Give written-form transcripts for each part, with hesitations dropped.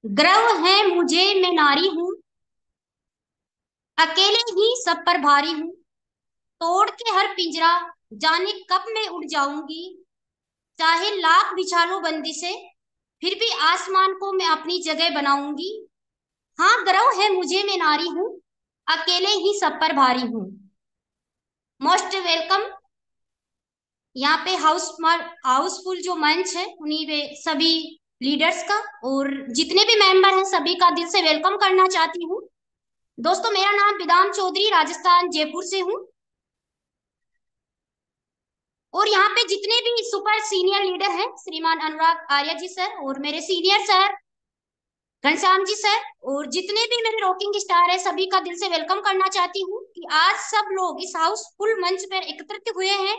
गर्व है मुझे, मैं नारी हूँ। अकेले ही सब पर भारी हूँ। तोड़ के हर पिंजरा, जाने कब मैं उड़ जाऊंगी। चाहे लाख बिछा लो बंदी से, फिर भी आसमान को मैं अपनी जगह बनाऊंगी। हाँ, गर्व है मुझे, मैं नारी हूँ। अकेले ही सब पर भारी हूँ। Most welcome. यहाँ पे हाउसफुल जो मंच है उन्हीं पे सभी लीडर्स का और जितने भी मेंबर हैं सभी का दिल से वेलकम करना चाहती हूँ। दोस्तों, मेरा नाम बिदाम चौधरी, राजस्थान जयपुर से हूँ। और यहाँ पे जितने भी सुपर सीनियर लीडर हैं, श्रीमान अनुराग आर्य जी सर और मेरे senior sir Ghanshyam ji sir, और जितने भी मेरे रॉकिंग स्टार है सभी का दिल से वेलकम करना चाहती हूँ कि आज सब लोग इस हाउसफुल मंच पर एकत्रित हुए हैं।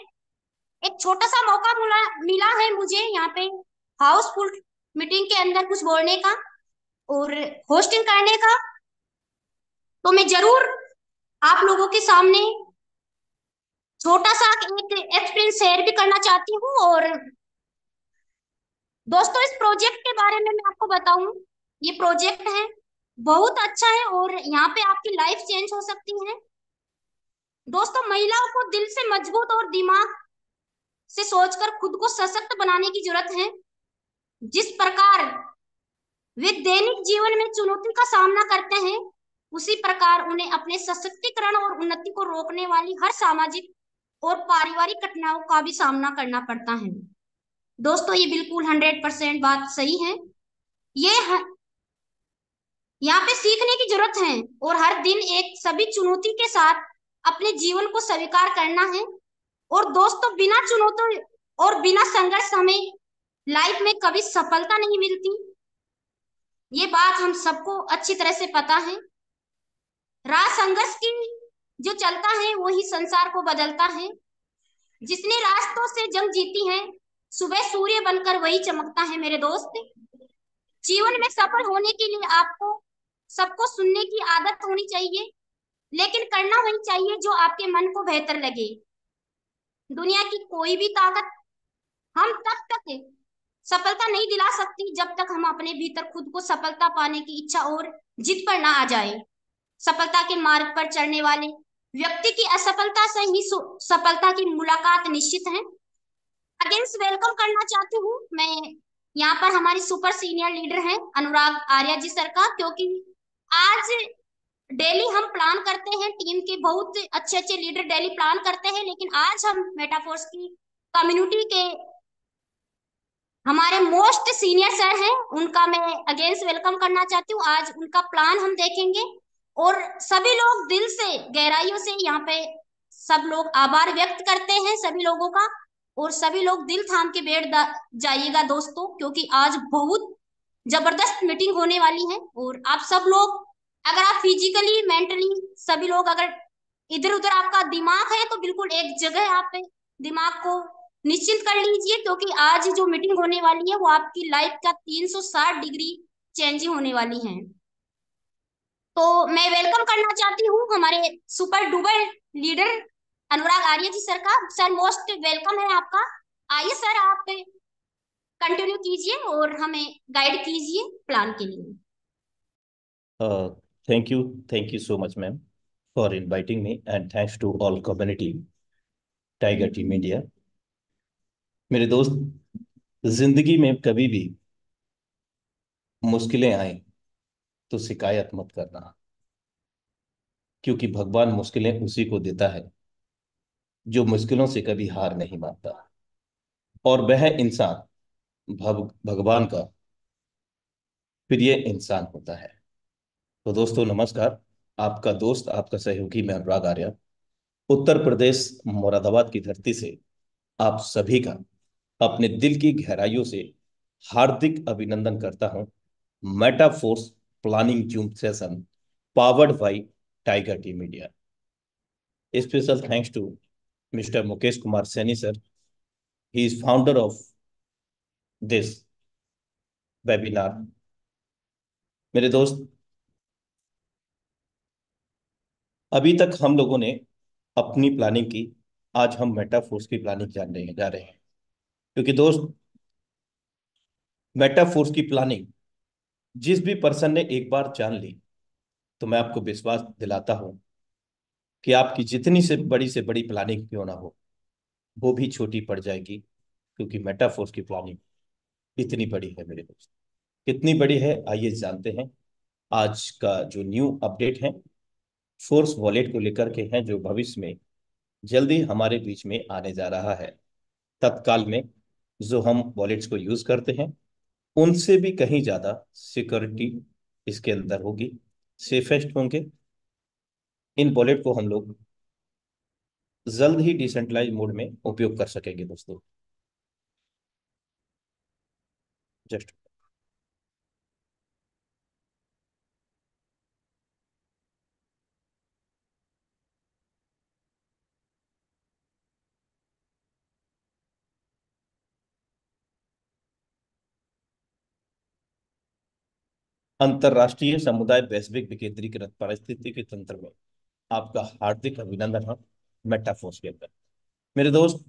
एक छोटा सा मौका मिला मिला है मुझे यहाँ पे हाउसफुल मीटिंग के अंदर कुछ बोलने का और होस्टिंग करने का। तो मैं जरूर आप लोगों के सामने छोटा सा एक एक्सपीरियंस शेयर भी करना चाहती हूँ। और दोस्तों, इस प्रोजेक्ट के बारे में मैं आपको बताऊं, ये प्रोजेक्ट है बहुत अच्छा है और यहाँ पे आपकी लाइफ चेंज हो सकती है। दोस्तों, महिलाओं को दिल से मजबूत और दिमाग से सोचकर खुद को सशक्त बनाने की जरूरत है। जिस प्रकार वे दैनिक जीवन में चुनौती का सामना करते हैं, उसी प्रकार उन्हें अपने सशक्तिकरण और उन्नति को रोकने वाली हर सामाजिक और पारिवारिक घटनाओं का भी सामना करना पड़ता है। दोस्तों, ये बिल्कुल 100% बात सही है। ये यहाँ पे सीखने की जरूरत है और हर दिन एक सभी चुनौती के साथ अपने जीवन को स्वीकार करना है। और दोस्तों, बिना चुनौती और बिना संघर्ष हमें लाइफ में कभी सफलता नहीं मिलती। ये बात हम सबको अच्छी तरह से पता है। राह संघर्ष की जो चलता है वही संसार को बदलता है। जिसने रास्तों से जंग जीती है, सुबह सूर्य बनकर वही चमकता है मेरे दोस्त। जीवन में सफल होने के लिए आपको सबको सुनने की आदत होनी चाहिए, लेकिन करना वही चाहिए जो आपके मन को बेहतर लगे। दुनिया की कोई भी ताकत हम तब तक सफलता नहीं दिला सकती जब तक हम अपने भीतर खुद को सफलता पाने की इच्छा और जिद पर ना आ जाए। सफलता के मार्ग पर चढ़ने वाले व्यक्ति की असफलता से ही सफलता की मुलाकात निश्चित है। अगेंस्ट वेलकम करना चाहती हूँ मैं यहाँ पर हमारी सुपर सीनियर लीडर हैं अनुराग आर्या जी सर का, क्योंकि आज डेली हम प्लान करते हैं, टीम के बहुत अच्छे अच्छे लीडर डेली प्लान करते हैं, लेकिन आज हम मेटाफोर्स की कम्युनिटी के हमारे मोस्ट सीनियर सर हैं, उनका मैं अगेंस्ट वेलकम करना चाहती हूँ। आज उनका प्लान हम देखेंगे और सभी लोग दिल से गहराइयों से यहाँ पे सब लोग आभार व्यक्त करते हैं सभी लोगों का। और सभी लोग दिल थाम के बैठ जाइएगा दोस्तों, क्योंकि आज बहुत जबरदस्त मीटिंग होने वाली है। और आप सब लोग, अगर आप फिजिकली मेंटली सभी लोग अगर इधर उधर आपका दिमाग है तो बिल्कुल एक जगह आप दिमाग को निश्चिंत कर लीजिए, क्योंकि आज जो मीटिंग होने वाली है वो आपकी लाइफ का 360 डिग्री चेंज होने वाली है। तो मैं वेलकम करना चाहती हूँ हमारे सुपर डुबर लीडर अनुराग आर्य जी सर का। सर, मोस्ट वेलकम है आपका। आइए सर, आप कंटिन्यू कीजिए और हमें गाइड कीजिए प्लान के लिए। Thank you. Thank you so much, ma'am, for inviting me. And thanks to all community, Tiger Team India. मेरे दोस्त, जिंदगी में कभी भी मुश्किलें आए तो शिकायत मत करना, क्योंकि भगवान मुश्किलें उसी को देता है जो मुश्किलों से कभी हार नहीं मानता। और वह इंसान भगवान का प्रिय इंसान होता है। तो दोस्तों नमस्कार। आपका दोस्त, आपका सहयोगी मैं अनुराग आर्य, उत्तर प्रदेश मुरादाबाद की धरती से आप सभी का अपने दिल की गहराइयों से हार्दिक अभिनंदन करता हूं। Metaforce planning Zoom session powered by Tiger Team India. Special thanks to mister Mukesh Kumar Saini sir. He is founder of this webinar. मेरे दोस्त, अभी तक हम लोगों ने अपनी प्लानिंग की, आज हम मेटाफोर्स की प्लानिंग जानने जा रहे हैं। क्योंकि दोस्त, मेटाफोर्स की प्लानिंग जिस भी पर्सन ने एक बार जान ली, तो मैं आपको विश्वास दिलाता हूं कि आपकी जितनी से बड़ी प्लानिंग क्यों ना हो, वो भी छोटी पड़ जाएगी, क्योंकि मेटाफोर्स की प्लानिंग इतनी बड़ी है मेरे दोस्त। कितनी बड़ी है, आइए जानते हैं। आज का जो न्यू अपडेट है, फोर्स वॉलेट को लेकर के है, जो भविष्य में जल्दी हमारे बीच में आने जा रहा है। तत्काल में जो हम वॉलेट्स को यूज करते हैं, उनसे भी कहीं ज्यादा सिक्योरिटी इसके अंदर होगी, सेफेस्ट होंगे। इन वॉलेट को हम लोग जल्द ही डिसेंट्रलाइज मोड में उपयोग कर सकेंगे दोस्तों। जस्ट अंतरराष्ट्रीय समुदाय वैश्विक विकेंद्रीकृत पारिस्थितिकी तंत्र में आपका हार्दिक अभिनंदन है। मेटाफोर्स के अंदर मेरे दोस्त,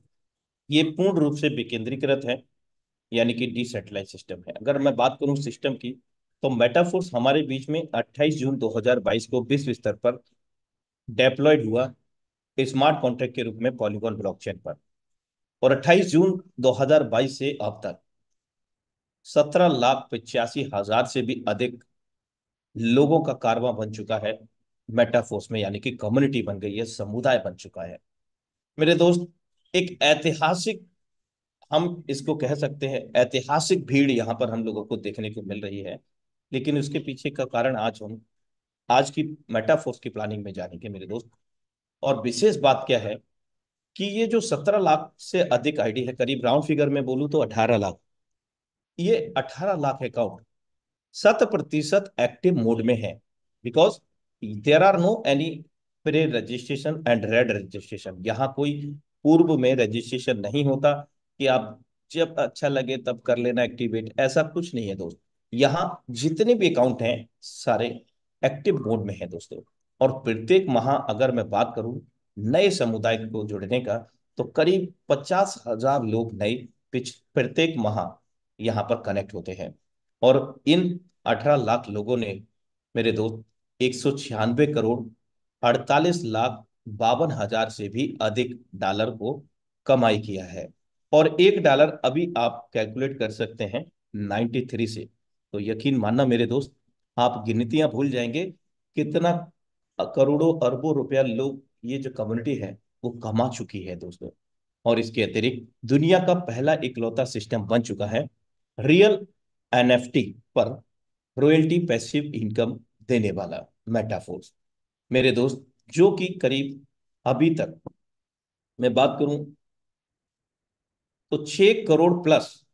ये पूर्ण रूप से विकेंद्रीकृत है, यानी कि डिसेंट्रलाइज सिस्टम है। अगर मैं बात करूं सिस्टम की, तो मेटाफोर्स हमारे बीच में 28 जून 2022 को विश्व स्तर पर डेप्लॉयड हुआ, स्मार्ट कॉन्ट्रैक्ट के रूप में पॉलीगॉन ब्लॉकचेन पर। और 28 जून 2022 से अब तक 17,85,000 से भी अधिक लोगों का कारवां बन चुका है मेटाफोर्स में, यानी कि कम्युनिटी बन गई है, समुदाय बन चुका है मेरे दोस्त। एक ऐतिहासिक, हम इसको कह सकते हैं ऐतिहासिक भीड़ यहाँ पर हम लोगों को देखने को मिल रही है। लेकिन उसके पीछे का कारण आज हम आज की मेटाफोर्स की प्लानिंग में जानेंगे मेरे दोस्त। और विशेष बात क्या है कि ये जो 17 लाख से अधिक आईडी है, करीब राउंड फिगर में बोलूं तो 18 लाख, ये 18 लाख अकाउंट 100% एक्टिव मोड में है। Because there are no any pre registration and red registration. यहाँ कोई पूर्व में रजिस्ट्रेशन नहीं होता कि आप जब अच्छा लगे तब कर लेना एक्टिवेट, ऐसा कुछ नहीं है दोस्त। यहाँ जितने भी अकाउंट हैं सारे एक्टिव मोड में है दोस्तों। और प्रत्येक माह अगर मैं बात करूं नए समुदाय को जुड़ने का, तो करीब 50,000 लोग नए प्रत्येक माह यहाँ पर कनेक्ट होते हैं। और इन 18 लाख लोगों ने मेरे दोस्त 196 करोड़ 48,52,000 से भी अधिक डॉलर को कमाई किया है। और $1 अभी आप कैलकुलेट कर सकते हैं 93 से। तो यकीन मानना मेरे दोस्त, आप गिनतियां भूल जाएंगे कितना करोड़ों अरबों रुपया लोग, ये जो कम्युनिटी है वो कमा चुकी है दोस्तों। और इसके अतिरिक्त दुनिया का पहला इकलौता सिस्टम बन चुका है रियल एनएफटी पर रॉयल्टी पैसिव इनकम देने वाला मेटाफोर्स मेरे दोस्त, जो कि करीब अभी तक मैं बात करूं तो 6 करोड़ प्लस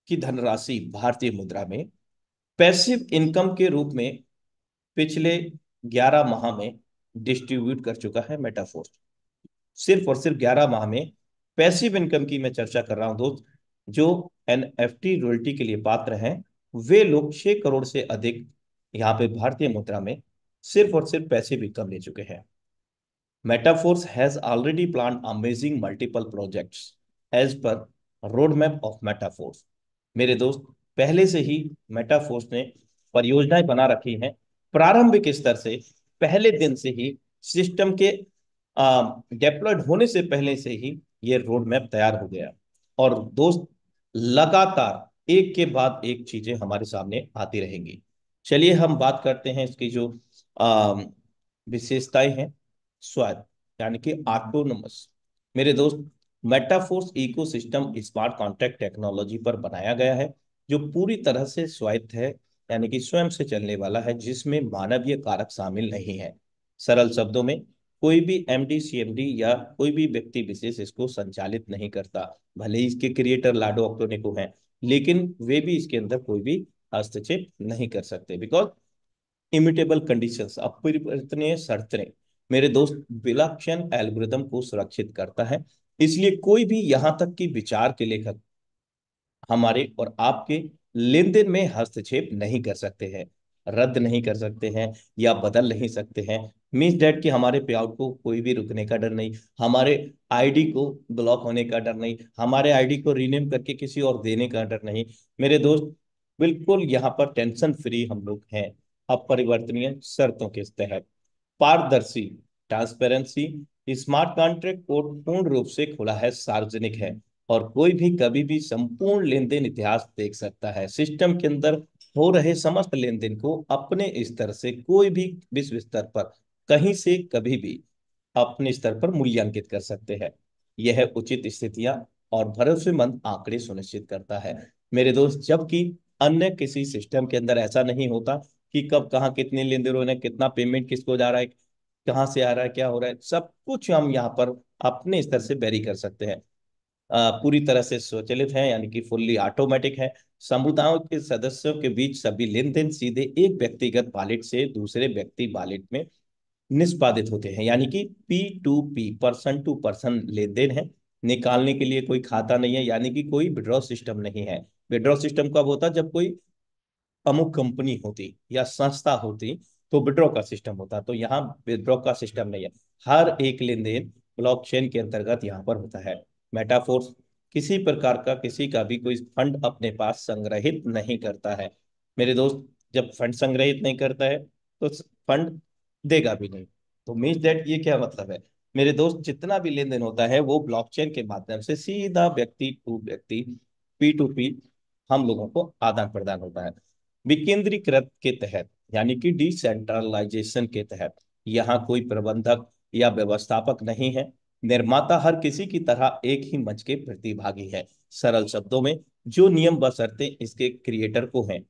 की धनराशि भारतीय मुद्रा में पैसिव इनकम के रूप में पिछले 11 माह में डिस्ट्रीब्यूट कर चुका है मेटाफोर्स। सिर्फ और सिर्फ 11 माह में पैसिव इनकम की मैं चर्चा कर रहा हूं दोस्त। जो एनएफटी रॉयल्टी के लिए पात्र हैं, वे लोग 6 करोड़ से अधिक यहाँ पे भारतीय मुद्रा में सिर्फ और सिर्फ पैसिव इनकम ले चुके हैं। Metaforce has already planned amazing multiple projects as per roadmap of Metaforce। मेरे दोस्त, पहले से ही मेटाफोर्स ने परियोजनाएं बना रखी हैं प्रारंभिक स्तर से। पहले दिन से ही सिस्टम के डेप्लॉयड होने से पहले से ही ये रोड मैप तैयार हो गया। और दोस्त, लगातार एक के बाद एक चीजें हमारे सामने आती रहेंगी। चलिए हम बात करते हैं इसकी जो अ, विशेषताएं हैं। स्वायत्त, यानी कि ऑटोनोमस मेरे दोस्त, Metaforce ecosystem smart contract technology पर बनाया गया है, जो पूरी तरह से स्वायत्त है, यानी कि स्वयं से चलने वाला है, जिसमें मानवीय कारक शामिल नहीं है। सरल शब्दों में, कोई भी एमडी सीएमडी या कोई भी व्यक्ति विशेष इसको संचालित नहीं करता। भले ही इसके क्रिएटर लाडो ऑक्टोनेको हैं, लेकिन वे भी इसके अंदर कोई भी हस्तक्षेप नहीं कर सकते। बिकॉज इमिटेबल कंडीशंस, अपरिवर्तनीय शर्तें मेरे दोस्त विलक्षण एल्गोरिदम को सुरक्षित करता है। इसलिए कोई भी यहां तक कि विचार के लेखक हमारे और आपके लेन देन में हस्तक्षेप नहीं कर सकते हैं, रद्द नहीं कर सकते हैं या बदल नहीं सकते हैं। मीन्स डेट कि हमारे पे आउट को कोई भी रुकने का डर नहीं, हमारे आईडी को ब्लॉक होने का डर नहीं, हमारे आईडी को रीनेम करके किसी और देने का डर नहीं मेरे दोस्त। बिल्कुल यहाँ पर टेंशन फ्री हम लोग हैं। अपरिवर्तनीय शर्तों के तहत पारदर्शी, ट्रांसपेरेंसी, स्मार्ट कॉन्ट्रैक्ट कोड पूर्ण रूप से खुला है, सार्वजनिक है, और कोई भी कभी भी संपूर्ण लेन देन इतिहास देख सकता है। सिस्टम के अंदर हो रहे समस्त लेन देन को अपने स्तर से कोई भी विश्व स्तर पर कहीं से कभी भी अपने स्तर पर मूल्यांकित कर सकते हैं। यह उचित स्थितियां और भरोसेमंद आंकड़े सुनिश्चित करता है मेरे दोस्त, जबकि अन्य किसी सिस्टम के अंदर ऐसा नहीं होता कि कब कहाँ कितने लेन देन हो रहे हैं, कितना पेमेंट किसको जा रहा है, कहाँ से आ रहा है, क्या हो रहा है, सब कुछ हम यहाँ पर अपने स्तर से वेरी कर सकते हैं। पूरी तरह से स्वचालित है, यानी कि फुल्ली ऑटोमेटिक है। समुदायों के सदस्यों के बीच सभी लेन देन सीधे एक व्यक्तिगत वॉलेट से दूसरे व्यक्ति वॉलेट में निष्पादित होते हैं, यानी कि P2P, पर्सन टू पर्सन लेन देन है। निकालने के लिए कोई खाता नहीं है, यानी कि कोई विड्रॉ सिस्टम नहीं है। विड्रॉ सिस्टम कब होता है? जब कोई अमुक कंपनी होती या संस्था होती तो विड्रॉ का सिस्टम होता, तो यहाँ विड्रॉ का सिस्टम नहीं है। हर एक लेन देन ब्लॉकचेन के अंतर्गत यहाँ पर होता है। मेटाफोर्स, किसी प्रकार का किसी का भी कोई फंड अपने पास संग्रहित नहीं करता है मेरे दोस्त। जब फंड संग्रहित नहीं करता है तो फंड देगा भी नहीं। तो मीन्स दैट, ये क्या मतलब है मेरे दोस्त, जितना भी लेन देन होता है वो ब्लॉकचेन के माध्यम से सीधा व्यक्ति टू व्यक्ति, P2P, हम लोगों को आदान प्रदान होता है। विकेंद्रीकृत के तहत, यानी कि डिसेंट्रलाइजेशन के तहत, यहाँ कोई प्रबंधक या व्यवस्थापक नहीं है। निर्माता हर किसी की तरह एक ही मंच के प्रतिभागी है। सरल शब्दों में, जो नियम बशर्ते इसके क्रिएटर को हैं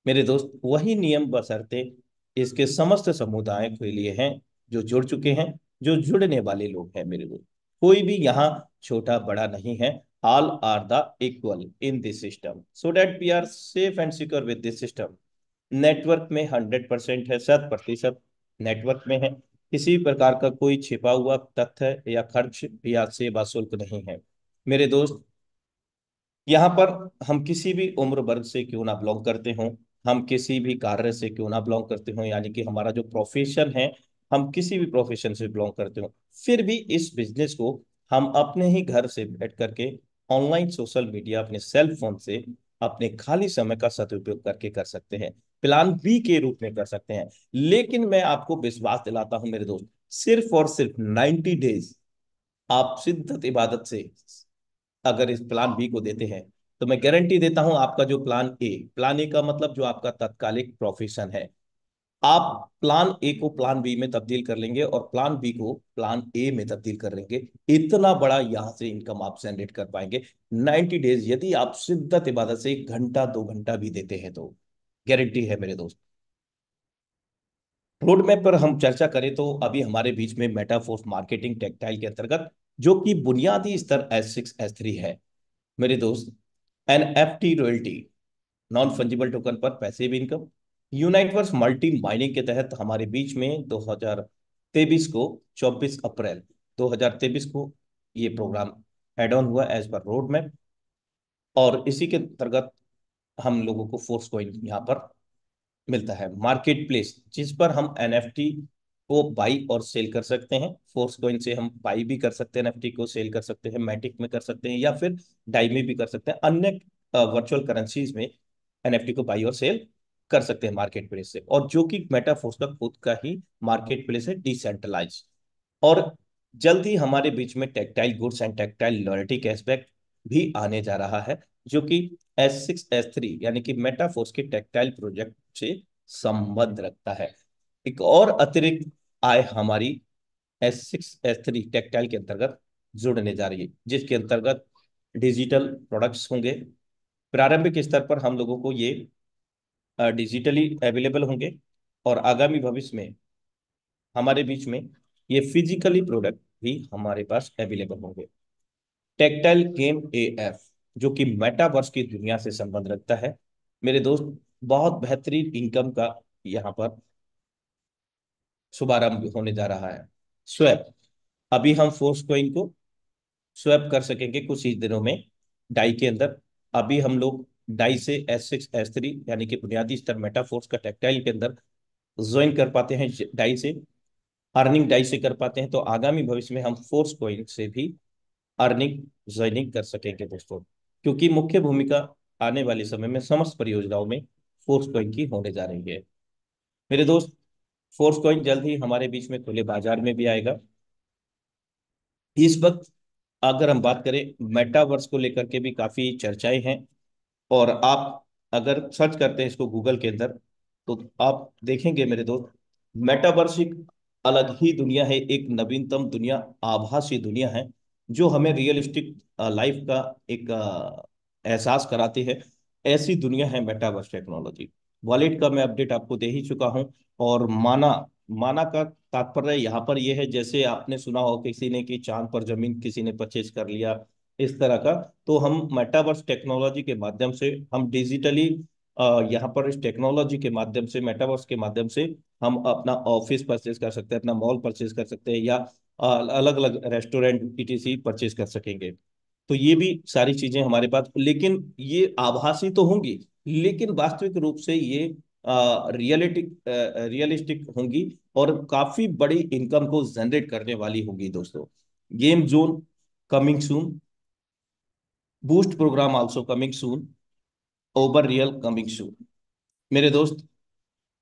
मेरे दोस्त, वही नियम बशर्ते इसके समस्त समुदाय के लिए हैं, जो जुड़ चुके हैं, जो जुड़ने वाले लोग हैं मेरे दोस्त। कोई भी यहाँ छोटा बड़ा नहीं है। All are the equal in this system, so that we are safe and secure with this system. Network में 100% है, 100% नेटवर्क में है। किसी प्रकार का कोई छिपा हुआ तथ्य या खर्च या सेवा शुल्क नहीं है मेरे दोस्त। यहाँ पर हम किसी भी उम्र वर्ग से क्यों ना बिलोंग करते हों, हम किसी भी कार्य से क्यों ना बिलोंग करते हों, यानी कि हमारा जो प्रोफेशन है, हम किसी भी प्रोफेशन से बिलोंग करते हो, फिर भी इस बिजनेस को हम अपने ही घर से बैठ करके ऑनलाइन सोशल मीडिया अपने सेल फोन से अपने खाली समय का सदुपयोग करके कर सकते हैं। प्लान बी के रूप में कर सकते हैं। लेकिन मैं आपको विश्वास दिलाता हूं मेरे दोस्त, सिर्फ और सिर्फ 90 डेज आप शिद्दत इबादत से अगर इस प्लान बी को देते हैं, तो मैं गारंटी देता हूं आपका जो प्लान ए का मतलब जो आपका तात्कालिक प्रोफेशन है, आप प्लान ए को प्लान बी में तब्दील कर लेंगे और प्लान बी को प्लान ए में तब्दील कर लेंगे। इतना बड़ा यहां से इनकम आप जनरेट कर पाएंगे 90 डेज, यदि आप शिद्दत इबादत से 1 घंटा 2 घंटा भी देते हैं तो। गारंटी है मेरे दोस्त। रोड मैप पर हम चर्चा करें तो अभी हमारे बीच में मेटाफोर्स मार्केटिंग टेक्सटाइल के अंतर्गत, जो कि बुनियादी स्तर S6 S3 है मेरे दोस्त, NFT royalty, non fungible token पर पैसिव इनकम, यूनाइटवर्स मल्टी माइनिंग के तहत हमारे बीच में 2023 को 24 अप्रैल 2023 को ये प्रोग्राम एड ऑन हुआ एज पर रोड मैप। और इसी के अंतर्गत हम लोगों को फोर्स कॉइन यहाँ पर मिलता है। मार्केट प्लेस, जिस पर हम एनएफटी को बाई और सेल कर सकते हैं। फोर्स कॉइन से हम बाई भी कर सकते हैं, एनएफटी को सेल कर सकते हैं, मैटिक में कर सकते हैं, या फिर डाई में भी कर सकते हैं। अन्य वर्चुअल करेंसीज में एनएफटी को बाई और सेल कर सकते हैं मार्केट प्लेस से, और जो कि मेटाफोर्स का खुद का ही मार्केट प्लेस है, डिसेंट्रलाइज। और जल्द ही हमारे बीच में tactile goods and tactile loyalty cashback भी आने जा रहा है, जो कि S6 S3 यानी कि मेटाफोर्स के टेक्टाइल प्रोजेक्ट से संबंध रखता है। एक और अतिरिक्त आय हमारी S6 S3 टेक्टाइल के अंतर्गत जुड़ने जा रही है, जिसके अंतर्गत डिजिटल प्रोडक्ट्स होंगे। प्रारंभिक स्तर पर हम लोगों को ये डिजिटली अवेलेबल होंगे, और आगामी भविष्य में हमारे बीच में ये फिजिकली प्रोडक्ट भी हमारे पास अवेलेबल होंगे। टेक्टाइल गेम AF, जो कि मेटावर्स की दुनिया से संबंध रखता है मेरे दोस्त, बहुत बेहतरीन इनकम का यहाँ पर शुभारंभ होने जा रहा है। स्वैप, अभी हम फोर्स कोइन को स्वैप कर सकेंगे कुछ ही दिनों में डाई के अंदर। अभी हम लोग डाई से S6 S3 यानी कि बुनियादी स्तर मेटाफोर्स का टेक्टाइल के अंदर ज्वाइन कर पाते हैं, डाई से अर्निंग डाई से कर पाते हैं। तो आगामी भविष्य में हम फोर्स कोइन से भी अर्निंग ज्वाइनिंग कर सकेंगे दोस्तों, क्योंकि मुख्य भूमिका आने वाले समय में समस्त परियोजनाओं में फोर्स कॉइन की होने जा रही है। मेरे दोस्त, फोर्स कॉइन जल्द ही हमारे बीच में खुले बाजार में भी आएगा। इस वक्त अगर हम बात करें, मेटावर्स को लेकर के भी काफी चर्चाएं हैं। और आप अगर सर्च करते हैं इसको गूगल के अंदर, तो आप देखेंगे मेरे दोस्त, मेटावर्स एक अलग ही दुनिया है, एक नवीनतम दुनिया, आभासी दुनिया है, जो हमें रियलिस्टिक लाइफ का एक एहसास कराती है। ऐसी दुनिया है मेटावर्स टेक्नोलॉजी। वॉलेट का मैं अपडेट आपको दे ही चुका हूं। और माना, माना का तात्पर्य यहाँ पर यह है, जैसे आपने सुना हो किसी ने कि चांद पर जमीन किसी ने परचेज कर लिया, इस तरह का। तो हम मेटावर्स टेक्नोलॉजी के माध्यम से, हम डिजिटली यहाँ पर इस टेक्नोलॉजी के माध्यम से, मेटावर्स के माध्यम से हम अपना ऑफिस परचेज कर सकते हैं, अपना मॉल परचेज कर सकते हैं, या अलग अलग रेस्टोरेंट ईटीसी परचेज कर सकेंगे। तो ये भी सारी चीजें हमारे पास, लेकिन ये आभासी तो होंगी, लेकिन वास्तविक रूप से ये रियलिस्टिक होंगी, और काफी बड़ी इनकम को जनरेट करने वाली होंगी दोस्तों। Game zone coming soon, boost program also coming soon, over real coming soon. मेरे दोस्त,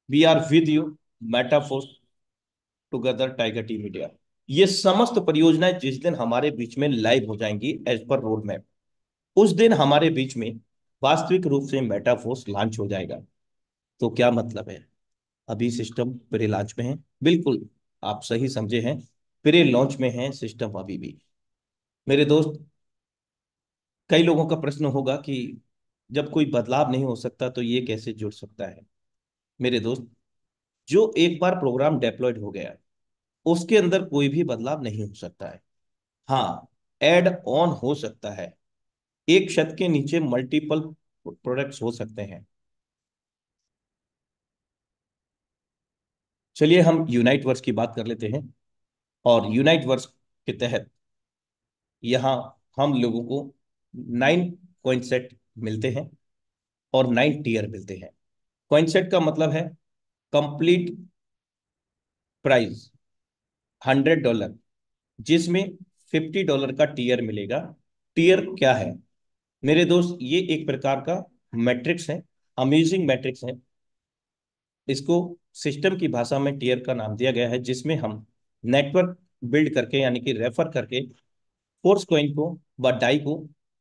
we are with you, Metaforce together Tiger Team India. ये समस्त परियोजनाएं जिस दिन हमारे बीच में लाइव हो जाएंगी एज पर रोड मैप, उस दिन हमारे बीच में वास्तविक रूप से मेटाफोर्स लॉन्च हो जाएगा। तो क्या मतलब है, अभी सिस्टम प्री लॉन्च में है, बिल्कुल आप सही समझे हैं, प्री लॉन्च में है सिस्टम अभी भी। मेरे दोस्त, कई लोगों का प्रश्न होगा कि जब कोई बदलाव नहीं हो सकता तो ये कैसे जुड़ सकता है। मेरे दोस्त, जो एक बार प्रोग्राम डेप्लॉयड हो गया, उसके अंदर कोई भी बदलाव नहीं हो सकता है। हाँ, एड ऑन हो सकता है, एक छत के नीचे मल्टीपल प्रोडक्ट्स हो सकते हैं। चलिए हम यूनाइट वर्स की बात कर लेते हैं। और यूनाइट वर्स के तहत यहाँ हम लोगों को 9 कॉइन सेट मिलते हैं, और 9 टीयर मिलते हैं। कॉइन सेट का मतलब है कंप्लीट प्राइस $100, जिसमें $50 का टीयर मिलेगा। टीयर क्या है मेरे दोस्त, ये एक प्रकार का मैट्रिक्स है, अमेजिंग मैट्रिक्स है। इसको सिस्टम की भाषा में टीयर का नाम दिया गया है, जिसमें हम नेटवर्क बिल्ड करके, यानी कि रेफर करके, फोर्स कॉइन को व डाई को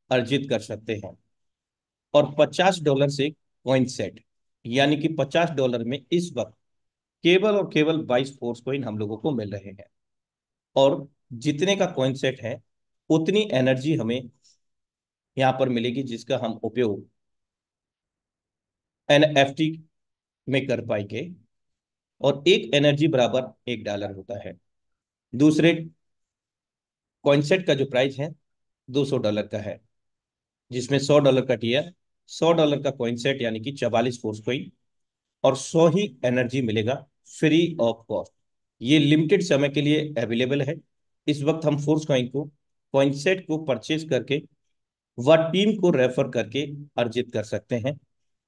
अर्जित कर सकते हैं। और $50 से कॉइन सेट, यानी कि $50 में इस वक्त केवल और केवल 22 फोर्स कॉइन हम लोगों को मिल रहे हैं। और जितने का कॉइन सेट है, उतनी एनर्जी हमें यहाँ पर मिलेगी, जिसका हम उपयोग एनएफटी में कर पाएंगे। और एक एनर्जी बराबर $1 होता है। दूसरे कॉइन सेट का जो प्राइस है $200 का है, जिसमें $100 का टीयर, $100 का कॉइन सेट, यानी कि 44 फोर्स कॉइन, और 100 ही एनर्जी मिलेगा फ्री ऑफ कॉस्ट। ये लिमिटेड समय के लिए अवेलेबल है। इस वक्त हम फोर्स कॉइन को, कॉइन सेट को परचेज करके व टीम को रेफर करके अर्जित कर सकते हैं।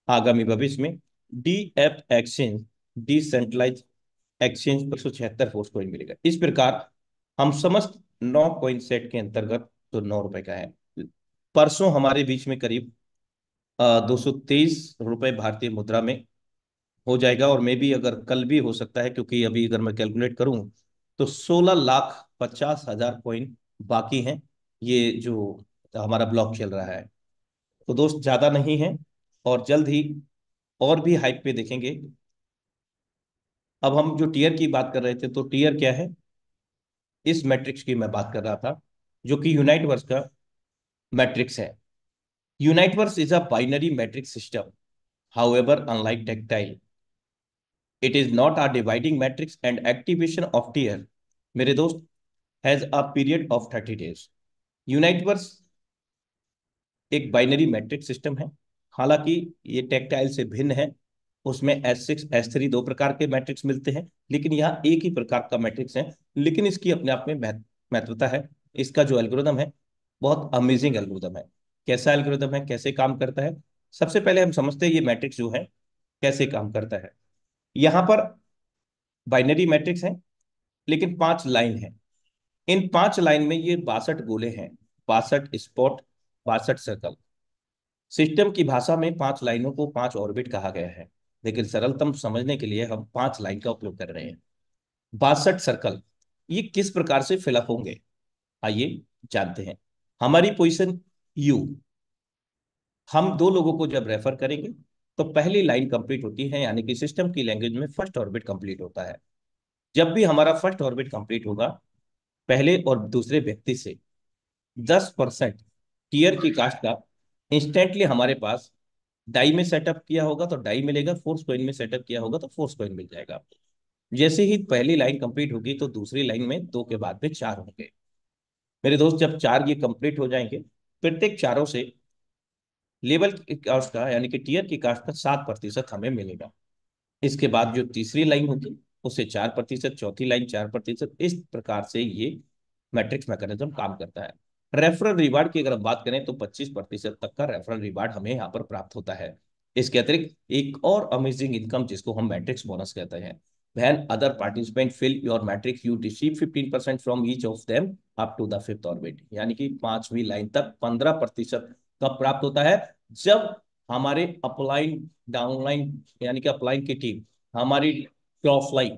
आगामी भविष्य में D F exchange, decentralise exchange पर 176 फोर्स कॉइन मिलेगा। इस प्रकार हम समस्त 9 कॉइन सेट के अंतर्गत, तो ₹9 का है, परसों हमारे बीच में करीब ₹223 भारतीय मुद्रा में हो जाएगा। और मे भी अगर कल भी हो सकता है, क्योंकि अभी अगर मैं कैलकुलेट करूं तो 16,50,000 कॉइन बाकी हैं, ये जो हमारा ब्लॉक चल रहा है। तो दोस्त, ज्यादा नहीं है, और जल्द ही और भी हाइप पे देखेंगे। अब हम जो टीयर की बात कर रहे थे, तो टीयर क्या है, इस मैट्रिक्स की मैं बात कर रहा था, जो कि यूनाइटवर्स का मैट्रिक्स है। Unitverse is a binary matrix system, however unlike textile, it is not a dividing matrix, and activation of tier, मेरे दोस्त, has a period of 30 days। यूनाइटवर्स एक बाइनरी मैट्रिक्स सिस्टम है, हालांकि ये टेक्टाइल से भिन्न है। उसमें S6 S3 दो प्रकार के मैट्रिक्स मिलते हैं, लेकिन यहाँ एक ही प्रकार का मैट्रिक्स है। लेकिन इसकी अपने आप में महत्वता है। इसका जो एल्गोरिदम है, बहुत अमेजिंग एल्गोरिदम है। कैसा एल्गोरिदम है, कैसे काम करता है, सबसे पहले हम समझते हैं ये मैट्रिक्स जो है कैसे काम करता है। यहाँ पर बाइनरी मैट्रिक्स है, लेकिन 5 लाइन है। इन 5 लाइन में ये 62 गोले हैं, 62 स्पॉट, 62 सर्कल। सिस्टम की भाषा में 5 लाइनों को 5 ऑर्बिट कहा गया है, लेकिन सरलतम समझने के लिए हम 5 लाइन का उपयोग कर रहे हैं। 62 सर्कल ये किस प्रकार से फिलअप होंगे, आइए जानते हैं। हमारी पोजीशन यू, हम दो लोगों को जब रेफर करेंगे तो पहली लाइन कंप्लीट होती है, यानी कि सिस्टम की लैंग्वेज में फर्स्ट ऑर्बिट कंप्लीट होता है। जब भी हमारा फर्स्ट ऑर्बिट कंप्लीट होगा, पहले और दूसरे व्यक्ति से 10% टीयर की कास्ट का इंस्टेंटली हमारे पास डाई में सेटअप किया होगा तो डाई मिलेगा, फोर्स कॉइन में सेटअप किया होगा तो फोर्स कॉइन मिल जाएगा। जैसे ही पहली लाइन कंप्लीट होगी तो दूसरी लाइन में 2 के बाद में 4 होंगे। मेरे दोस्त, जब 4 ये कंप्लीट हो जाएंगे, प्रत्येक चारों से लेवल कास्ट का यानी कि टीयर की कास्ट का 7% हमें मिलेगा। इसके बाद जो तीसरी लाइन होगी उससे 4%, चौथी लाइन 4%, इस प्रकार से ये मैट्रिक्स मैकेनिज्म काम करता है। रेफरल रिवार्ड की अगर हम बात करें तो 25% तक का रेफरल रिवार्ड हमें यहाँ पर प्राप्त होता है। इसके अतिरिक्त एक और अमेजिंग इनकम जिसको हम मैट्रिक्स बोनस कहते हैं। When other participant fill your matrix, you receive 15% from each of them up to the fifth orbit। यानी कि 5वीं लाइन तक 15% का प्राप्त होता है। जब हमारे अपलाइन डाउनलाइन यानी कि अपलाइन की टीम, हमारी क्रॉसलाइन,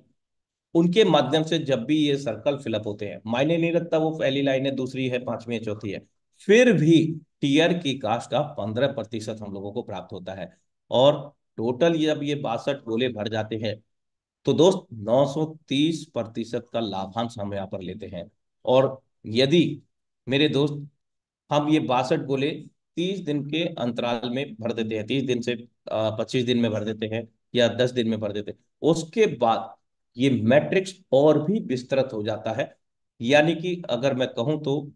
उनके माध्यम से जब भी ये सर्कल फिलअप होते हैं, मायने नहीं रखता वो पहली लाइन है, दूसरी है, 5वीं है, चौथी है, फिर भी टीयर की कास्ट का 15% हम लोगों को प्राप्त होता है। और टोटल जब ये 62 गोले भर जाते हैं तो दोस्त 930% का लाभांश हम यहाँ पर लेते हैं। और यदि मेरे दोस्त हम ये 62 गोले 30 दिन के अंतराल में भर देते हैं, 30 दिन से 25 दिन में भर देते हैं या 10 दिन में भर देते हैं, उसके बाद ये मैट्रिक्स और भी विस्तृत हो जाता है। यानी कि अगर मैं कहूं तो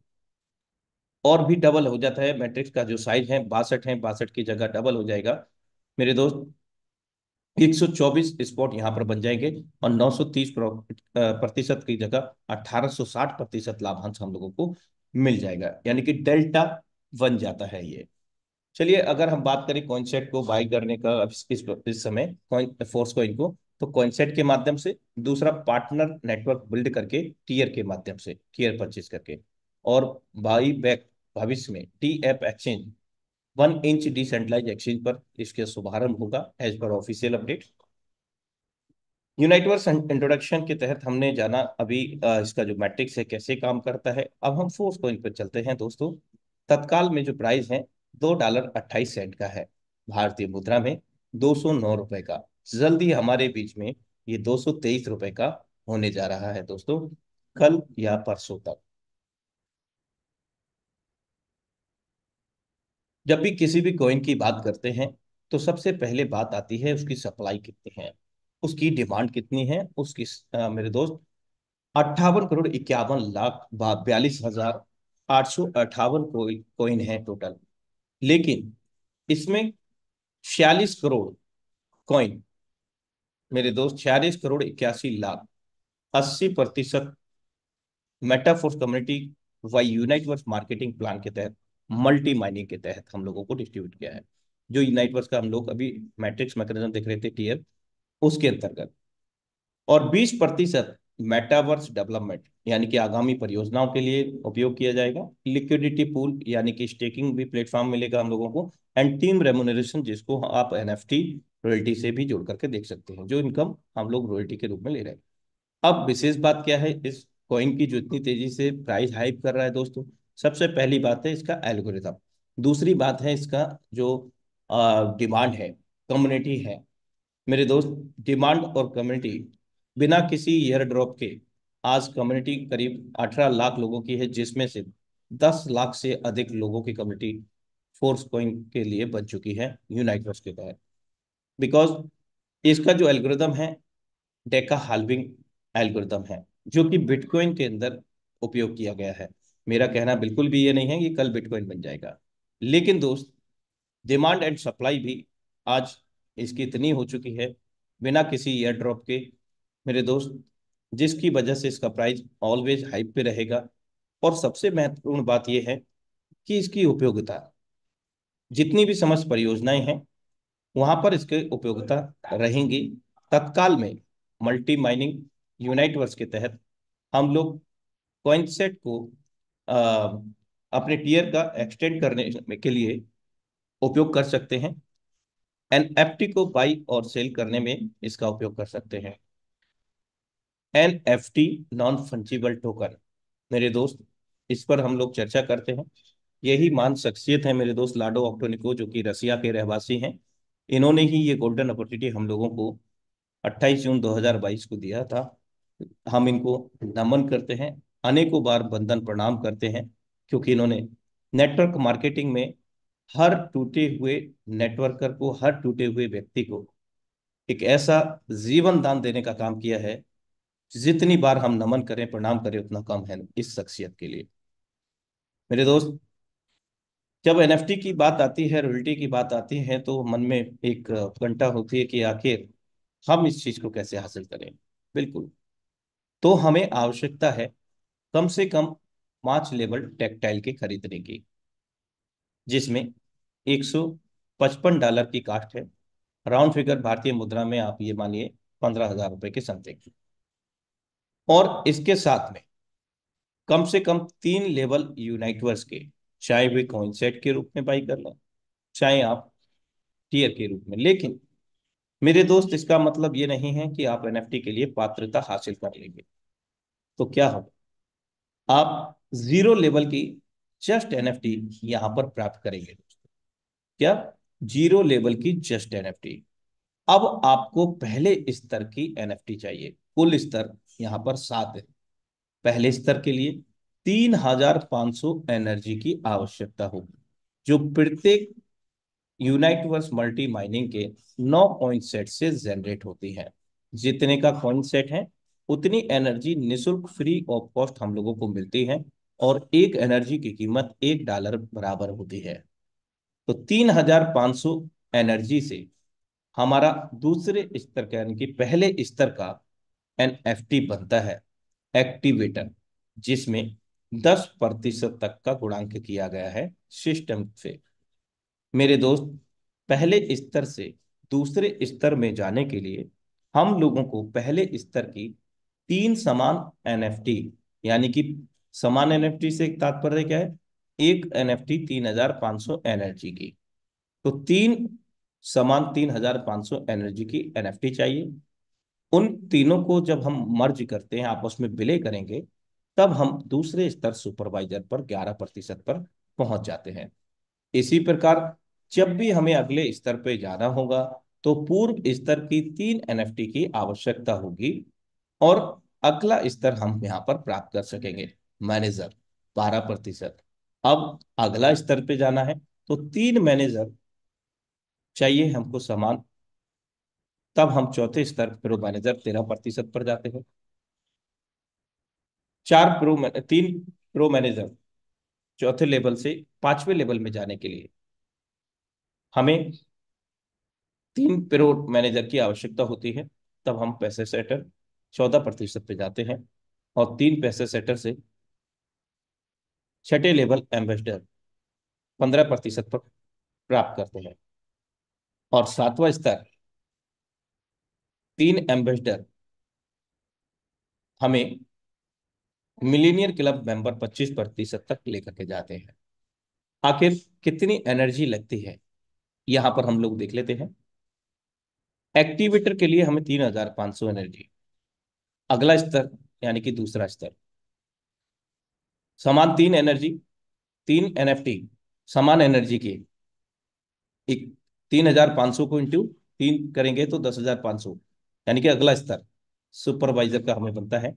और भी डबल हो जाता है मैट्रिक्स का जो साइज है। 62 की जगह डबल हो जाएगा मेरे दोस्त। 124 स्पॉट यहाँ पर बन जाएंगे और 930% की जगह 1860% लाभांश हम लोगों को मिल जाएगा, यानी कि डेल्टा बन जाता है ये। चलिए अगर हम बात करें कॉइनसेट को बाय करने का, अब इस समय कॉइन फोर्स कॉइन को, तो कॉइनसेट के माध्यम से, दूसरा पार्टनर नेटवर्क बिल्ड करके टीयर के माध्यम से टीयर परचेज करके, और बाई बैक भविष्य में T app exchange 1 inch decentralise exchange पर इसके शुभारंभ होगा as per official update. यूनाइटवर्स introduction के तहत हमने जाना अभी इसका जो मैट्रिक्स है कैसे काम करता है। अब हम फोर्स कॉइन पर चलते हैं दोस्तों। तत्काल में जो प्राइस है $2.28 का है, भारतीय मुद्रा में 209 रुपए का। जल्दी हमारे बीच में ये 223 रुपए का होने जा रहा है दोस्तों, कल या परसों तक। जब भी किसी भी कॉइन की बात करते हैं तो सबसे पहले बात आती है उसकी सप्लाई कितनी है, उसकी डिमांड कितनी है। उसकी मेरे दोस्त 58,51,42,858 कॉइन है टोटल। लेकिन इसमें 46 करोड़ कॉइन, मेरे दोस्त 46,81,00,000, 80% मेटाफोर्स कम्युनिटी व यूनाइटवर्स मार्केटिंग प्लान के तहत, मल्टी माइनिंग के तहत हम लोगों को डिस्ट्रीब्यूट किया है। जो यूनाइटवर्स का हम लोग अभी मैट्रिक्स मैकेनिज्म देख रहे थे टीयर, उसके अंतर्गत। और 20% मेटावर्स डेवलपमेंट यानी कि आगामी परियोजनाओं के लिए उपयोग किया जाएगा। लिक्विडिटी पूल यानी कि स्टेकिंग भी प्लेटफॉर्म मिलेगा हम लोगों को। एंड टीम रेमुनरेशन जिसको आप एनएफटी रॉयल्टी से भी जोड़ करके देख सकते हैं, जो इनकम हम लोग रॉयल्टी के रूप में ले रहे हैं। अब विशेष बात क्या है इस कॉइन की जो इतनी तेजी से प्राइस हाइप कर रहा है दोस्तों? सबसे पहली बात है इसका एल्गोरिथम। दूसरी बात है इसका जो डिमांड है, कम्युनिटी है। मेरे दोस्त, डिमांड और कम्युनिटी, बिना किसी ईयर ड्रॉप के आज कम्युनिटी करीब 18 लाख लोगों की है, जिसमें से 10 लाख से अधिक लोगों की कम्युनिटी फोर्स कॉइन के लिए बन चुकी है यूनाइटवर्स के तहत। बिकॉज इसका जो एल्गोरिदम है डेका हाल्विंग एल्गोरिदम है, जो कि बिटकॉइन के अंदर उपयोग किया गया है। मेरा कहना बिल्कुल भी ये नहीं है कि कल बिटकॉइन बन जाएगा, लेकिन दोस्त डिमांड एंड सप्लाई भी आज इसकी इतनी हो चुकी है बिना किसी ईयर ड्रॉप के, मेरे दोस्त, जिसकी वजह से इसका प्राइस ऑलवेज हाइप पे रहेगा। और सबसे महत्वपूर्ण बात यह है कि इसकी उपयोगिता, जितनी भी समस्त परियोजनाएं हैं वहां पर इसके उपयोगिता रहेंगी। तत्काल में मल्टी माइनिंग यूनाइटवर्स के तहत हम लोग कॉइनसेट को अ, अपने टीयर का एक्सटेंड करने के लिए उपयोग कर सकते हैं। एनएफटी को बाई और सेल करने में इसका उपयोग कर सकते हैं। एनएफटी, नॉन फंजिबल टोकन, मेरे दोस्त, इस पर हम लोग चर्चा करते हैं। यही महान शख्सियत है मेरे दोस्त लाडो ऑक्टोनिको, जो कि रसिया के रहवासी हैं। इन्होंने ही ये गोल्डन अपॉर्चुनिटी हम लोगों को 28 जून 2022 को दिया था। हम इनको नमन करते हैं, अनेकों बार वंदन प्रणाम करते हैं, क्योंकि इन्होंने नेटवर्क मार्केटिंग में हर टूटे हुए नेटवर्कर को, हर टूटे हुए व्यक्ति को एक ऐसा जीवन दान देने का काम किया है। जितनी बार हम नमन करें, प्रणाम करें, उतना कम है इस शख्सियत के लिए। मेरे दोस्त, जब एनएफटी की बात आती है, रॉयल्टी की बात आती है, तो मन में एक उत्कंठा होती है कि आखिर हम इस चीज को कैसे हासिल करें। बिल्कुल। तो हमें आवश्यकता है कम से कम 5 लेवल टेक्टाइल के खरीदने की, जिसमें $155 की कास्ट है। राउंड फिगर भारतीय मुद्रा में आप ये मानिए 15,000 रुपए के समथिंग। और इसके साथ में कम से कम 3 लेवल यूनाइटवर्स के, चाहे वे कॉइन सेट के रूप में बाई कर लें, चाहे आप टीयर के रूप में। लेकिन मेरे दोस्त, इसका मतलब ये नहीं है कि आप एनएफटी के लिए पात्रता हासिल कर लेंगे। तो क्या होगा, आप 0 लेवल की जस्ट एनएफटी यहां पर प्राप्त करेंगे दोस्तों। क्या? 0 लेवल की जस्ट एनएफटी। अब आपको पहले स्तर की एनएफटी चाहिए। कुल स्तर यहां पर 7 है। पहले स्तर के लिए 3,500 एनर्जी की आवश्यकता होगी, जो प्रत्येक यूनाइटवर्स मल्टी माइनिंग के 9 कॉइन सेट से जनरेट होती है। जितने का कॉइन सेट है, उतनी एनर्जी निशुल्क, फ्री ऑफ कॉस्ट हम लोगों को मिलती है। और एक एनर्जी की कीमत $1 बराबर होती है। तो 3,500 एनर्जी से हमारा दूसरे स्तर का, यानी कि पहले स्तर का एनएफटी बनता है एक्टिवेटर, जिसमें 10% तक का गुणांक किया गया है सिस्टम से। मेरे दोस्त, पहले स्तर से दूसरे स्तर में जाने के लिए हम लोगों को पहले स्तर की 3 समान एनएफटी, यानी कि समान एनएफटी से तात्पर्य क्या है? एक एनएफटी 3,500 एनर्जी की। तो 3 समान 3,500 एनर्जी की एनएफटी चाहिए। उन तीनों को जब हम मर्ज करते हैं, आपस में विलय करेंगे, तब हम दूसरे स्तर सुपरवाइजर पर 11% पर पहुंच जाते हैं। इसी प्रकार जब भी हमें अगले स्तर पे जाना होगा, तो पूर्व स्तर की 3 एनएफटी की आवश्यकता होगी। और अगला स्तर हम यहां पर प्राप्त कर सकेंगे, मैनेजर, 12%। अब अगला स्तर पे जाना है, तो 3 मैनेजर चाहिए हमको समान। तब हम चौथे स्तर प्रो मैनेजर 13% पर जाते हैं। 3 प्रो मैनेजर चौथे लेवल से 5वें लेवल में जाने के लिए हमें 3 प्रो मैनेजर की आवश्यकता होती है। तब हम पैसे सेटर 14% पे जाते हैं। और 3 पैसे सेटर से छठे लेवल एम्बेसडर 15% पर प्राप्त करते हैं। और सातवां स्तर 3 एम्बेसडर हमें मिलीनियर क्लब मेंबर 25% तक लेकर के जाते हैं। आखिर कितनी एनर्जी लगती है, यहां पर हम लोग देख लेते हैं। एक्टिवेटर के लिए हमें 3,500 एनर्जी। अगला स्तर, यानी कि दूसरा स्तर, समान 3 एनर्जी, 3 एनएफटी, समान एनर्जी की एक 3,500 को इंटू 3 करेंगे तो 10,500, यानी कि अगला स्तर सुपरवाइजर का हमें बनता है।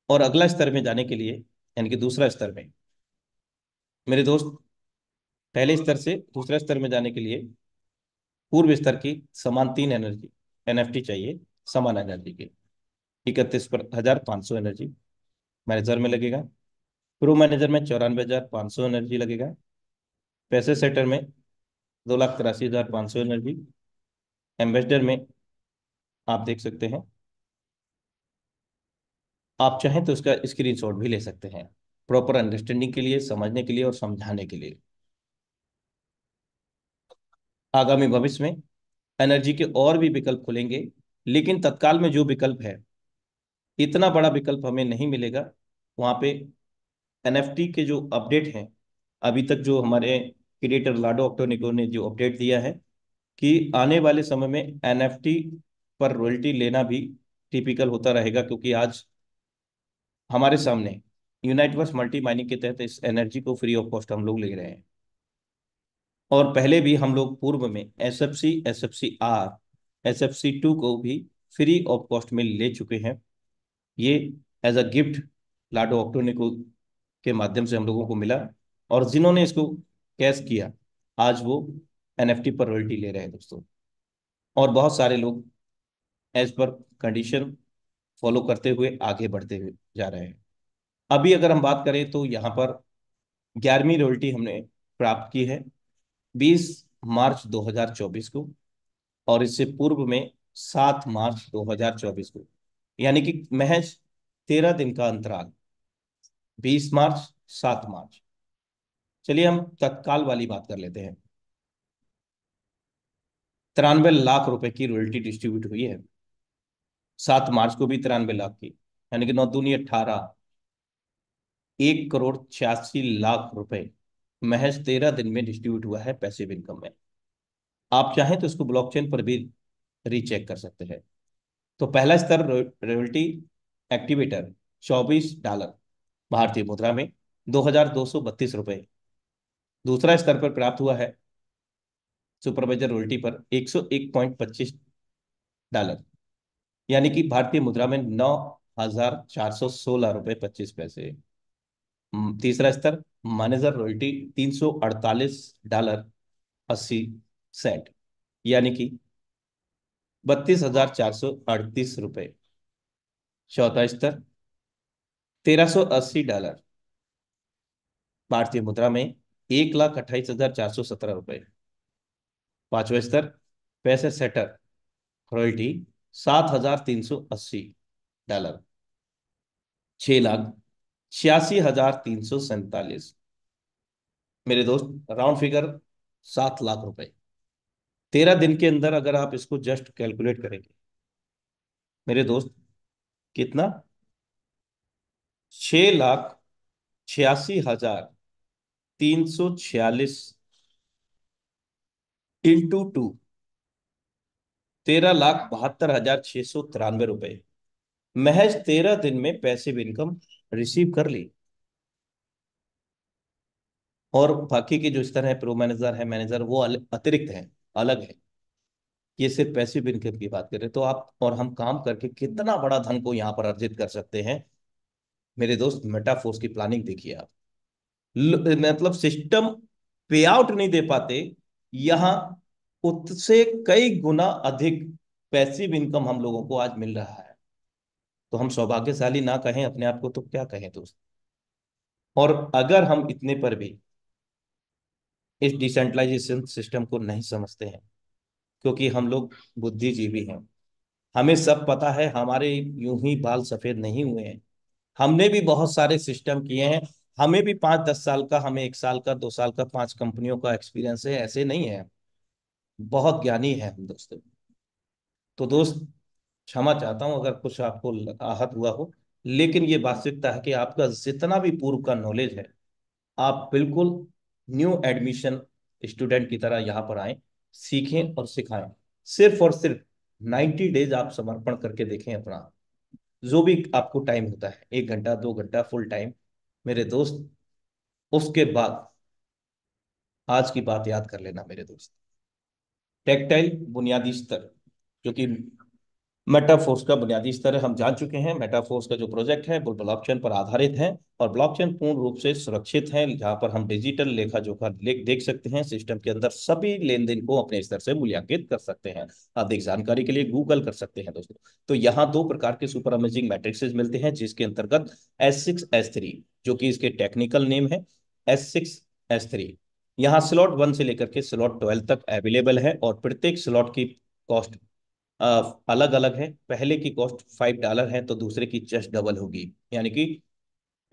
और अगला स्तर में जाने के लिए, यानी कि दूसरा स्तर में, मेरे दोस्त, पहले स्तर से दूसरे स्तर में जाने के लिए पूर्व स्तर की समान 3 एनर्जी एनएफटी चाहिए, समान एनर्जी की। 31,500 एनर्जी मैनेजर में लगेगा। प्रो मैनेजर में 94,500 एनर्जी लगेगा। पैसे सेटर में 2,83,500 एनर्जी। एम्बेसडर में आप देख सकते हैं, आप चाहें तो इसका स्क्रीनशॉट भी ले सकते हैं, प्रॉपर अंडरस्टैंडिंग के लिए, समझने के लिए और समझाने के लिए। आगामी भविष्य में एनर्जी के और भी विकल्प खुलेंगे, लेकिन तत्काल में जो विकल्प है, इतना बड़ा विकल्प हमें नहीं मिलेगा। वहां पे एनएफटी के जो अपडेट हैं, अभी तक जो हमारे क्रिएटर लाडो ऑक्टोनिको ने जो अपडेट दिया है कि आने वाले समय में एनएफटी पर रॉयल्टी लेना भी टिपिकल होता रहेगा, क्योंकि आज हमारे सामने यूनाइटवर्स मल्टी माइनिंग के तहत इस एनर्जी को फ्री ऑफ कॉस्ट हम लोग ले रहे हैं। और पहले भी हम लोग पूर्व में एस एफ सी 2 को भी फ्री ऑफ कॉस्ट में ले चुके हैं। ये एज अ गिफ्ट लाडो ऑक्टोनिको के माध्यम से हम लोगों को मिला, और जिन्होंने इसको कैश किया आज वो एनएफटी पर रॉयल्टी ले रहे हैं दोस्तों। और बहुत सारे लोग एज पर कंडीशन फॉलो करते हुए आगे बढ़ते हुए जा रहे हैं। अभी अगर हम बात करें तो यहाँ पर 11वीं रॉयल्टी हमने प्राप्त की है 20 मार्च 2024 को, और इससे पूर्व में 7 मार्च 2024 को, यानी कि महज 13 दिन का अंतराल। 20 मार्च, 7 मार्च। चलिए हम तत्काल वाली बात कर लेते हैं। 93 लाख रुपए की रॉयल्टी डिस्ट्रीब्यूट हुई है। 7 मार्च को भी 93 लाख की, यानी कि 9 दूनी 18, 1 करोड़ 86 लाख रुपए महज 13 दिन में डिस्ट्रीब्यूट हुआ है पैसिव इनकम में। आप चाहें तो इसको ब्लॉकचेन पर भी रीचेक कर सकते हैं। तो पहला स्तर रॉयल्टी एक्टिवेटर $24 भारतीय मुद्रा में, 2,232 रुपए। दूसरा स्तर पर प्राप्त हुआ है सुपरवाइजर रॉयल्टी पर $101.25, यानी कि भारतीय मुद्रा में 9,416 रुपए 25 पैसे। तीसरा स्तर मैनेजर रॉयल्टी $348.80, यानी कि 32,438 रुपए। चौथा स्तर $1,380 भारतीय मुद्रा में 1,28,417 रुपए। पांचवा स्तर पैसे सेटर रॉयल्टी $7,380, 6,86,347। मेरे दोस्त राउंड फिगर 7 लाख रुपए। 13 दिन के अंदर अगर आप इसको जस्ट कैलकुलेट करेंगे मेरे दोस्त, कितना? 6,86,346 इंटू 2, 13,72,693 रुपए महज 13 दिन में पैसिव इनकम रिसीव कर ली। और बाकी के जो स्तर है, प्रो मैनेजर है, मैनेजर, वो अतिरिक्त है, अलग है। ये सिर्फ पैसिव इनकम की बात करें तो आप और हम काम करके कितना बड़ा धन को यहाँ पर अर्जित कर सकते हैं। मेरे दोस्त मेटाफोर्स की प्लानिंग देखिए आप। मतलब सिस्टम पे आउट नहीं दे पाते, यहाँ उससे कई गुना अधिक पैसिव इनकम हम लोगों को आज मिल रहा है। तो हम सौभाग्यशाली ना कहें अपने आप को तो क्या कहें दोस्त। और अगर हम इतने पर भी इस डिसेंट्रलाइजेशन सिस्टम को नहीं समझते हैं, क्योंकि हम लोग बुद्धिजीवी हैं, हमें सब पता है, हमारे यूं ही बाल सफेद नहीं हुए हैं। हमने भी बहुत सारे सिस्टम किए हैं। हमें भी 5-10 साल का, हमें 1 साल का, 2 साल का, 5 कंपनियों का एक्सपीरियंस है, ऐसे नहीं है। बहुत ज्ञानी है हम दोस्तों। तो दोस्त क्षमा चाहता हूं अगर कुछ आपको आहत हुआ हो, लेकिन ये वास्तविकता है कि आपका जितना भी पूर्व का नॉलेज है, आप बिल्कुल न्यू एडमिशन स्टूडेंट की तरह यहाँ पर आए, सीखें और सिखाएं। सिर्फ और सिर्फ 90 डेज आप समर्पण करके देखें अपना, जो भी आपको टाइम होता है, 1 घंटा 2 घंटा फुल टाइम। मेरे दोस्त उसके बाद आज की बात याद कर लेना मेरे दोस्त। टेक्टाइल बुनियादी स्तर, जो कि मेटाफोर्स का बुनियादी स्तर है, हम जान चुके हैं। मेटाफोर्स का जो प्रोजेक्ट है वो ब्लॉकचेन पर आधारित है, और ब्लॉकचेन पूर्ण रूप से सुरक्षित है, जहां पर हम डिजिटल लेखा जोखा देख सकते हैं। सिस्टम के अंदर सभी लेन देन को अपने स्तर से मूल्यांकित कर सकते हैं। अधिक जानकारी के लिए गूगल कर सकते हैं दोस्तों। तो यहाँ 2 प्रकार के सुपर अमेजिंग मैट्रिक्सेस मिलते हैं, जिसके अंतर्गत S6 S3, जो कि इसके टेक्निकल नेम है S6 S3, यहाँ स्लॉट 1 से लेकर के स्लॉट 12 तक अवेलेबल है, और प्रत्येक स्लॉट की कॉस्ट अलग अलग है। पहले की कॉस्ट $5 है, तो दूसरे की जस्ट डबल होगी, यानी कि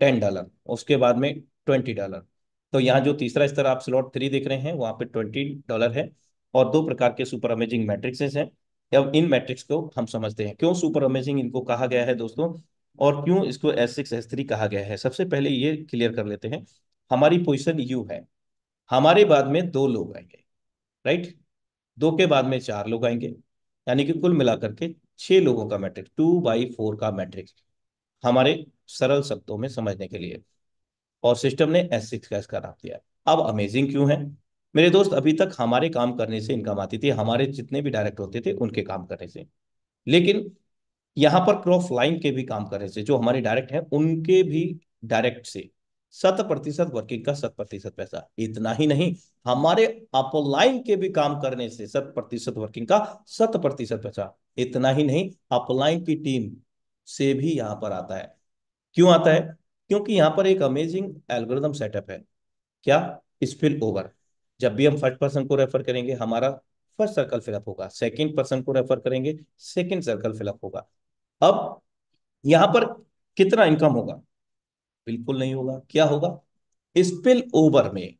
$10। उसके बाद में $20। तो यहाँ जो तीसरा स्तर आप स्लॉट 3 देख रहे हैं, वहां पे $20 है। और 2 प्रकार के सुपर अमेजिंग मैट्रिक्सेस हैं। अब इन मैट्रिक्स को हम समझते हैं, क्यों सुपर अमेजिंग इनको कहा गया है दोस्तों, और क्यों इसको S6 S3 कहा गया है। सबसे पहले ये क्लियर कर लेते हैं, हमारी पोजिशन यू है, हमारे बाद में दो लोग आएंगे, राइट। दो के बाद में चार लोग आएंगे, यानी कि कुल मिलाकर के 6 लोगों का मैट्रिक्स, 2/4 का मैट्रिक्स, हमारे सरल शब्दों में समझने के लिए। और सिस्टम ने S6 का इसका नाम दिया। अब अमेजिंग क्यों है मेरे दोस्त, अभी तक हमारे काम करने से इनकम आती थी, हमारे जितने भी डायरेक्ट होते थे उनके काम करने से। लेकिन यहां पर क्रॉस लाइन के भी काम करने से, जो हमारे डायरेक्ट हैं उनके भी डायरेक्ट से 7% वर्किंग का 7% पैसा। इतना ही नहीं, हमारे अपलाइन के भी काम करने से 7% वर्किंग का 7% पैसा। इतना ही नहीं, अपलाइन की टीम से भी यहां पर आता है। क्यों आता है? क्योंकि यहां पर एक अमेजिंग एल्गोरिदम सेटअप है। क्या? Spill over. जब भी हम फर्स्ट पर्सन को रेफर करेंगे, हमारा फर्स्ट सर्कल फिलअप होगा, सेकंड पर्सन को रेफर करेंगे, सेकंड सर्कल फिलअप होगा। अब यहां पर कितना इनकम होगा? बिल्कुल नहीं होगा। क्या होगा? स्पिल ओवर में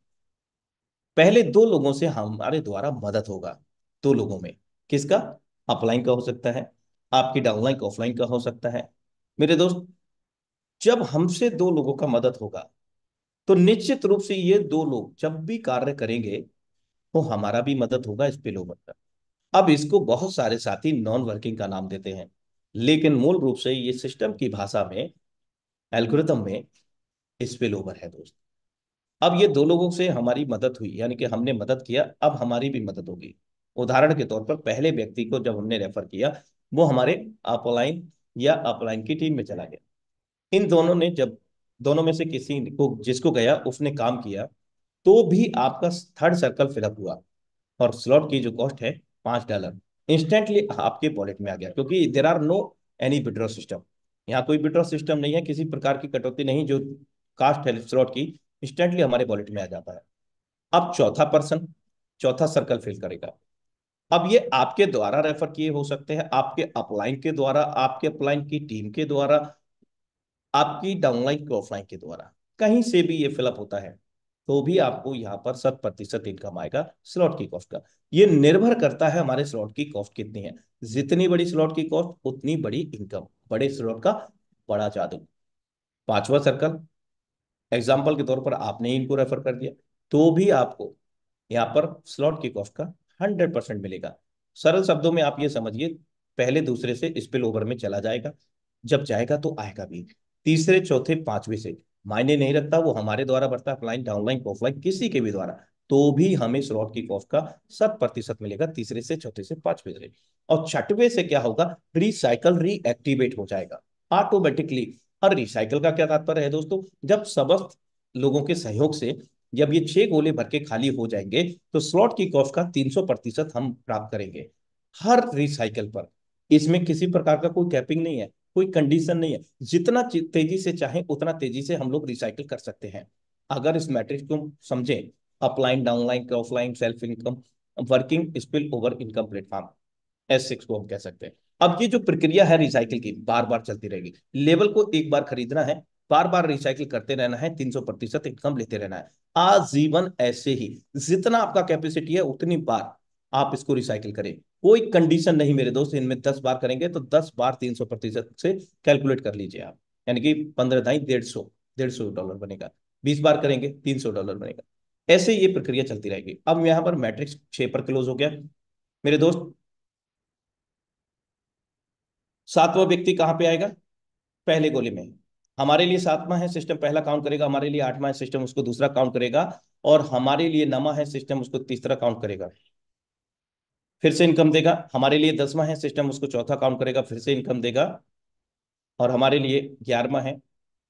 पहले दो लोगों से हमारे द्वारा मदद होगा। दो लोगों में किसका? अपलाइन का हो सकता है, आपकी डाउनलाइन का ऑफलाइन का हो सकता है। मेरे दोस्त, जब हमसे दो लोगों का मदद होगा तो निश्चित रूप से ये दो लोग जब भी कार्य करेंगे तो हमारा भी मदद होगा स्पिल ओवर का। अब इसको बहुत सारे साथी नॉन वर्किंग का नाम देते हैं, लेकिन मूल रूप से ये सिस्टम की भाषा में, एल्गोरिथम में स्पिल ओवर है दोस्त। अब ये दो लोगों से हमारी मदद हुई, यानी कि हमने मदद किया, अब हमारी भी मदद होगी। उदाहरण के तौर पर पहले व्यक्ति को जब हमने रेफर किया, वो हमारे अपलाइन या अपलाइन की टीम में चला गया। इन दोनों ने जब, दोनों में से किसी को जिसको गया उसने काम किया, तो भी आपका थर्ड सर्कल फिलअप हुआ और स्लॉट की जो कॉस्ट है $5 इंस्टेंटली आपके वॉलेट में आ गया, क्योंकि there are no any withdraw system. यहाँ कोई विड्रॉ सिस्टम नहीं है, किसी प्रकार की कटौती नहीं, जो कास्ट है स्लॉट की इंस्टेंटली हमारे वॉलेट में आ जाता है। अब चौथा पर्सन चौथा सर्कल फिल करेगा। अब ये आपके द्वारा रेफर किए हो सकते हैं, आपके अपलाइन के द्वारा, आपके अपलाइन की टीम के द्वारा, आपकी डाउनलाइन के ऑफलाइन के द्वारा, कहीं से भी ये फिलअप होता है, तो भी आपको यहाँ पर 7% इनकम आएगा स्लॉट की कॉस्ट का। ये निर्भर करता है हमारे स्लॉट की कॉस्ट कितनी है। जितनी बड़ी स्लॉट की कॉस्ट उतनी बड़ी इनकम, बड़े स्लॉट का बड़ा जादू। पांचवा सर्कल, एग्जाम्पल के तौर पर आपने इनको रेफर कर दिया, तो भी आपको यहाँ पर स्लॉट की कॉस्ट का 100% मिलेगा। सरल शब्दों में आप ये समझिए, पहले दूसरे से स्पिल ओवर में चला जाएगा, जब जाएगा तो आएगा भी तीसरे चौथे पांचवे से, मायने नहीं रखता वो हमारे द्वारा बढ़ता है, अपलाइन डाउनलाइन ऑफलाइन किसी के भी द्वारा, तो भी हमें स्लॉट की कॉस्ट का 7% मिलेगा, तीसरे से चौथे से पांचवे से। और छठवे से क्या होगा? रिसाइकल रीएक्टिवेट हो जाएगा ऑटोमेटिकली। और रिसाइकल का क्या तात्पर्य है दोस्तों? जब समस्त लोगों के सहयोग से जब ये 6 गोले भर के खाली हो जाएंगे, तो स्लॉट की कॉस्ट का 300% हम प्राप्त करेंगे हर रिसाइकल पर। इसमें किसी प्रकार का कोई कैपिंग नहीं है, कोई कंडीशन नहीं है, जितना तेजी से चाहे उतना तेजी से हम लोग रिसाइकिल कर सकते हैं। अगर इस मैट्रिक्स को समझें, upline downline offline self income working spill over income platform, S6 को हम कह सकते हैं। अब ये जो प्रक्रिया है रिसाइकिल की बार बार चलती रहेगी। लेवल को एक बार खरीदना है, बार बार रिसाइकिल करते रहना है, 300% इनकम लेते रहना है आजीवन। ऐसे ही जितना आपका कैपेसिटी है उतनी बार आप इसको रिसाइकिल करें। कोई कंडीशन नहीं मेरे दोस्त, इनमें 10 बार करेंगे तो 10 बार 300% से कैलकुलेट कर लीजिए आप, यानी कि 15×150 $150 बनेगा। 20 बार करेंगे $300 बनेगा। ऐसे ये प्रक्रिया चलती रहेगी। अब यहाँ पर मैट्रिक्स 6 पर क्लोज हो गया मेरे दोस्त। सातवां व्यक्ति कहां पे आएगा? पहले गोले में। हमारे लिए सातवां है सिस्टम, पहला काउंट करेगा, हमारे लिए आठवां है सिस्टम, उसको दूसरा काउंट करेगा, और हमारे लिए नवा है सिस्टम, उसको तीसरा काउंट करेगा, फिर से इनकम देगा। हमारे लिए 10वां है सिस्टम, उसको चौथा काउंट करेगा, फिर से इनकम देगा। और हमारे लिए 11वां है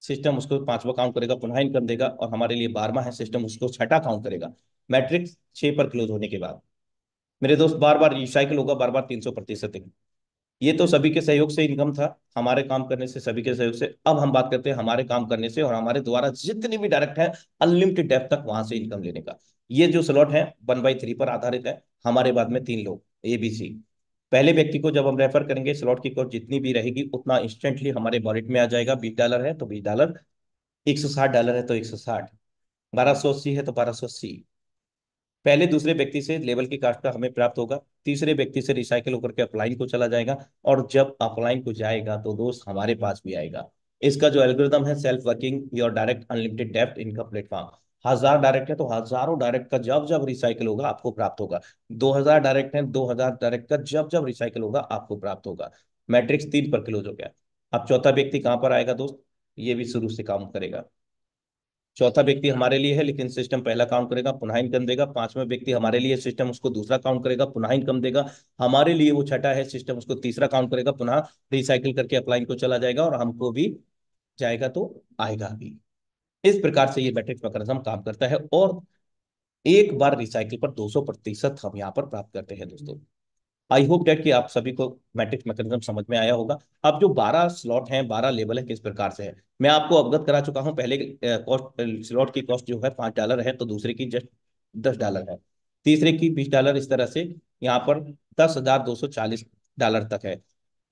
सिस्टम, उसको पांचवा काउंट करेगा, पुनः इनकम देगा। और हमारे लिए 12वां है सिस्टम, उसको छठा काउंट करेगा। मैट्रिक्स 6 पर क्लोज होने के बाद मेरे दोस्त बार बार रिसाइकिल होगा, बार बार 300%। ये तो सभी के सहयोग से इनकम था, हमारे काम करने से, सभी के सहयोग से। अब हम बात करते हैं हमारे काम करने से और हमारे द्वारा जितनी भी डायरेक्ट है अनलिमिटेड डेप्थ तक वहां से इनकम लेने का। ये जो स्लॉट है 1/3 पर आधारित है। हमारे बाद में 3 लोग ABC। पहले व्यक्ति को जब हम रेफर करेंगे, स्लॉट की कॉस्ट जितनी भी रहेगी उतना इंस्टेंटली हमारे वॉलेट में आ जाएगा। $20 है तो $20, $160 है तो 160, 1280 है तो 1280। पहले दूसरे व्यक्ति से लेवल की कास्ट का हमें प्राप्त होगा, तीसरे व्यक्ति से रिसाइकिल होकर के अपलाइन को चला जाएगा, और जब अपलाइन को जाएगा तो दोस्त हमारे पास भी आएगा। इसका जो एल्गोरिदम है self working your direct unlimited depth income platform, 1000 direct है तो हजारों डायरेक्ट का जब जब रिसाइकल होगा आपको प्राप्त होगा। 2000 डायरेक्ट है, 2000 डायरेक्ट का जब जब रिसाइकल होगा आपको प्राप्त होगा। मैट्रिक्स 3 पर क्लोज हो गया। अब चौथा व्यक्ति कहां पर आएगा दोस्त? ये भी शुरू से काम करेगा। चौथा व्यक्ति हमारे लिए है, लेकिन सिस्टम पहला काउंट करेगा पुनः इनकम देगा। पांचवा व्यक्ति हमारे लिए, सिस्टम उसको दूसरा काउंट करेगा पुनः इनकम देगा। हमारे लिए वो छठा है, सिस्टम उसको तीसरा काउंट करेगा पुनः रिसाइकिल करके अपलाइन को चला जाएगा, और हमको भी जाएगा तो आएगा भी। इस प्रकार से ये मैट्रिक्स मैकेनिज्म काम करता है, और एक बार रिसाइकिल पर 200% हम यहाँ पर प्राप्त करते हैं दोस्तों। आई होप डेट कि आप सभी को मैट्रिक्स मैकेनिज्म समझ में आया होगा। अब जो 12 स्लॉट हैं, 12 लेवल है, किस प्रकार से है मैं आपको अवगत करा चुका हूं। पहले कॉस्ट, स्लॉट की कॉस्ट जो है $5 है, तो दूसरे की जस्ट $10 है, तीसरे की $20, इस तरह से यहाँ पर $10,240 तक है।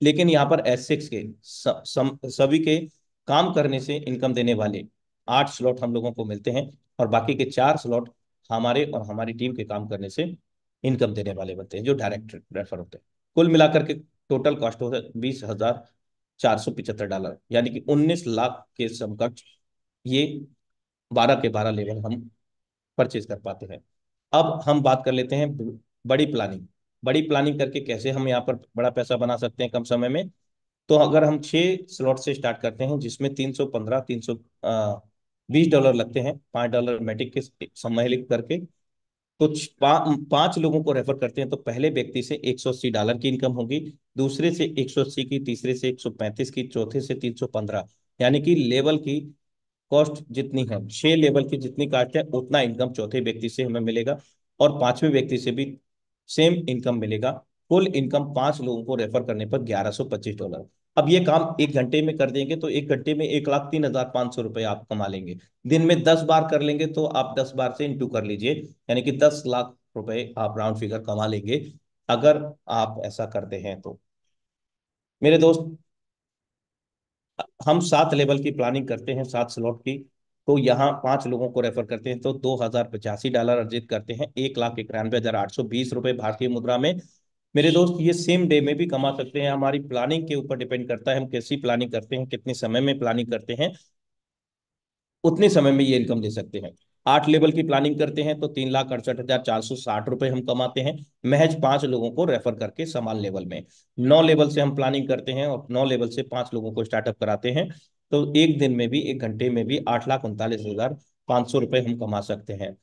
लेकिन यहाँ पर S6 के सभी के काम करने से इनकम देने वाले 8 स्लॉट हम लोगों को मिलते हैं, और बाकी के 4 स्लॉट हमारे और हमारी टीम के काम करने से इनकम देने वाले बनते हैं, जो डायरेक्ट रेफर होते हैं। कुल मिलाकर के टोटल कॉस्ट होता है $20,475, यानी कि 19 लाख के समकक्ष ये 12 के 12 लेवल हम परचेज कर पाते हैं। अब हम बात कर लेते हैं बड़ी प्लानिंग। बड़ी प्लानिंग करके कैसे हम यहाँ पर बड़ा पैसा बना सकते हैं कम समय में। तो अगर हम 6 स्लॉट से स्टार्ट करते हैं, जिसमें 315 $320 लगते हैं, $5 मैटिक के सम्मिलित करके, तो 5 लोगों को रेफर करते हैं, तो पहले व्यक्ति से $180 की इनकम होगी, दूसरे से 180 की, तीसरे से 135 की, चौथे से 315। यानी कि लेवल की कॉस्ट जितनी है, 6 लेवल की जितनी कास्ट है, उतना इनकम चौथे व्यक्ति से हमें मिलेगा, और पांचवें व्यक्ति से भी सेम इनकम मिलेगा। कुल इनकम 5 लोगों को रेफर करने पर $1125। अब ये काम 1 घंटे में कर देंगे तो 1 घंटे में 1,03,500 रुपये आप कमा लेंगे। दिन में 10 बार कर लेंगे तो आप 10 बार से इंटू कर लीजिए, यानी कि 10 लाख रुपए आप राउंड फिगर कमा लेंगे, अगर आप ऐसा करते हैं तो। मेरे दोस्त, हम 7 लेवल की प्लानिंग करते हैं, 7 स्लॉट की, तो यहाँ 5 लोगों को रेफर करते हैं, तो $2,085 अर्जित करते हैं, 1,91,820 रुपये भारतीय मुद्रा में। मेरे दोस्त, ये सेम डे में भी कमा सकते हैं, हमारी प्लानिंग के ऊपर डिपेंड करता है हम कैसी प्लानिंग करते हैं, कितने समय में प्लानिंग करते हैं, उतने समय में ये इनकम दे सकते हैं। 8 लेवल की प्लानिंग करते हैं तो 3,68,460 रुपये हम कमाते हैं, महज 5 लोगों को रेफर करके समान लेवल में। 9 लेवल से हम प्लानिंग करते हैं और 9 लेवल से 5 लोगों को स्टार्टअप कराते हैं, तो एक दिन में भी, 1 घंटे में भी 8,39,500 रुपये हम कमा सकते हैं।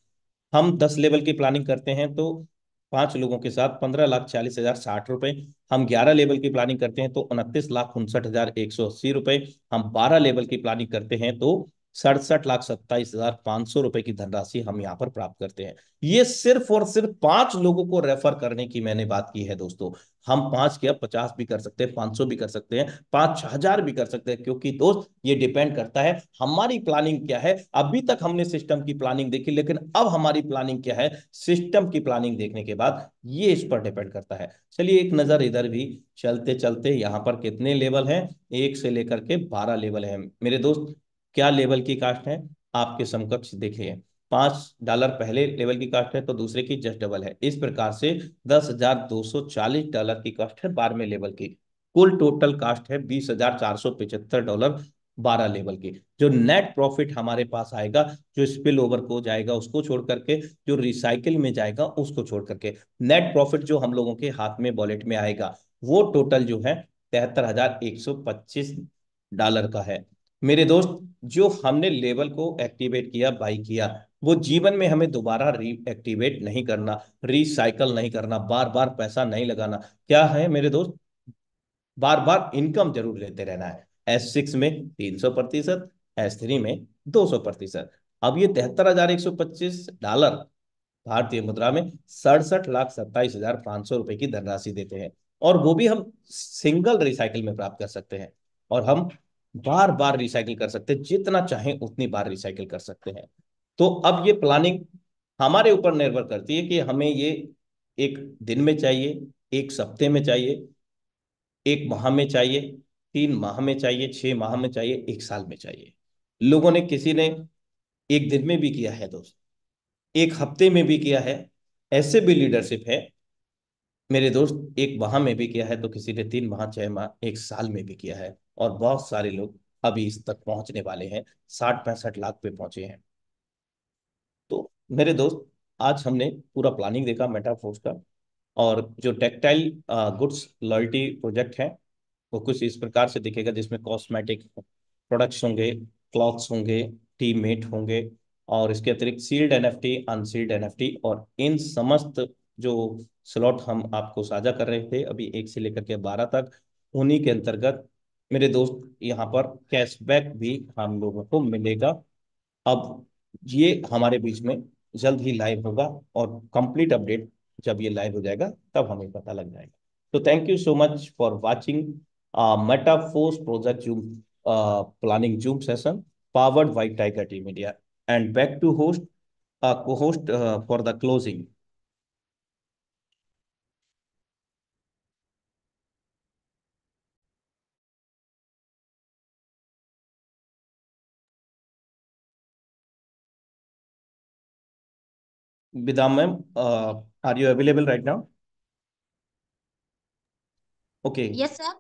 हम 10 लेवल की प्लानिंग करते हैं तो 5 लोगों के साथ 15,40,060 रुपये। हम 11 लेवल की प्लानिंग करते हैं तो 29,59,180 रुपये। हम 12 लेवल की प्लानिंग करते हैं तो 67,27,500 रुपये की धनराशि हम यहाँ पर प्राप्त करते हैं। ये सिर्फ और सिर्फ 5 लोगों को रेफर करने की मैंने बात की है दोस्तों। हम 5 क्या 50 भी कर सकते हैं, 500 भी कर सकते हैं, 5,000 भी कर सकते हैं, क्योंकि दोस्त ये डिपेंड करता है हमारी प्लानिंग क्या है। अभी तक हमने सिस्टम की प्लानिंग देखी, लेकिन अब हमारी प्लानिंग क्या है, सिस्टम की प्लानिंग देखने के बाद ये इस पर डिपेंड करता है। चलिए एक नजर इधर भी चलते चलते, यहाँ पर कितने लेवल हैं, 1 से लेकर के 12 लेवल हैं मेरे दोस्त। क्या लेवल की कास्ट है आपके समकक्ष देखिए। $5 पहले लेवल की कास्ट है, तो दूसरे की जस्ट डबल है। इस प्रकार से $10,240 की कास्ट है 12वें लेवल की। कुल टोटल कास्ट है $20,475 12 लेवल की। जो नेट प्रॉफिट हमारे पास आएगा, जो स्पिल ओवर को जाएगा उसको छोड़ करके, जो रिसाइकिल में जाएगा उसको छोड़ करके, नेट प्रॉफिट जो हम लोगों के हाथ में वॉलेट में आएगा, वो टोटल जो है $73,125 का है। मेरे दोस्त, जो हमने लेवल को एक्टिवेट किया, बाई किया, वो जीवन में हमें दोबारा रीएक्टिवेट नहीं करना, रिसाइकल नहीं करना, बार बार पैसा नहीं लगाना। क्या है मेरे दोस्त, बार बार इनकम जरूर लेते रहना है। S6 में 300%, S3 में 200%। अब ये $73,125 भारतीय मुद्रा में 67,27,500 रुपए की धनराशि देते हैं, और वो भी हम सिंगल रिसाइकिल में प्राप्त कर सकते हैं, और हम बार बार रिसाइकिल कर सकते हैं, जितना चाहें उतनी बार रिसाइकिल कर सकते हैं। तो अब ये प्लानिंग हमारे ऊपर निर्भर करती है कि हमें ये एक दिन में चाहिए, एक सप्ते में चाहिए, 1 माह में चाहिए, 3 माह में चाहिए, 6 माह में चाहिए, 1 साल में चाहिए। लोगों ने, किसी ने 1 दिन में भी किया है दोस्त, 1 हफ्ते में भी किया है, ऐसे भी लीडरशिप है मेरे दोस्त। 1 माह में भी किया है, तो किसी ने 3 माह, 6 माह, 1 साल में भी किया है, और बहुत सारे लोग अभी इस तक पहुंचने वाले हैं, 60-65 लाख पे पहुंचे हैं। मेरे दोस्त, आज हमने पूरा प्लानिंग देखा मेटाफोर्स का। और जो टेक्सटाइल गुड्स लॉयल्टी प्रोजेक्ट है, वो कुछ इस प्रकार से दिखेगा, जिसमें कॉस्मेटिक प्रोडक्ट्स होंगे, क्लॉथ्स होंगे, टी मेट होंगे, और इसके अतिरिक्त सील्ड एनएफटी, अनसील्ड एनएफटी, और इन समस्त जो स्लॉट हम आपको साझा कर रहे थे अभी 1 से लेकर के 12 तक, उन्हीं के अंतर्गत मेरे दोस्त यहाँ पर कैशबैक भी हम लोगों को मिलेगा। अब ये हमारे बीच में जल्द ही लाइव होगा, और कंप्लीट अपडेट जब ये लाइव हो जाएगा तब हमें पता लग जाएगा। तो thank you so much for watching Metaforce project Zoom planning Zoom session powered by Tiger Team India. And back to host, co-host for the closing. Vidam ma'am, are you available right now? Okay, yes sir.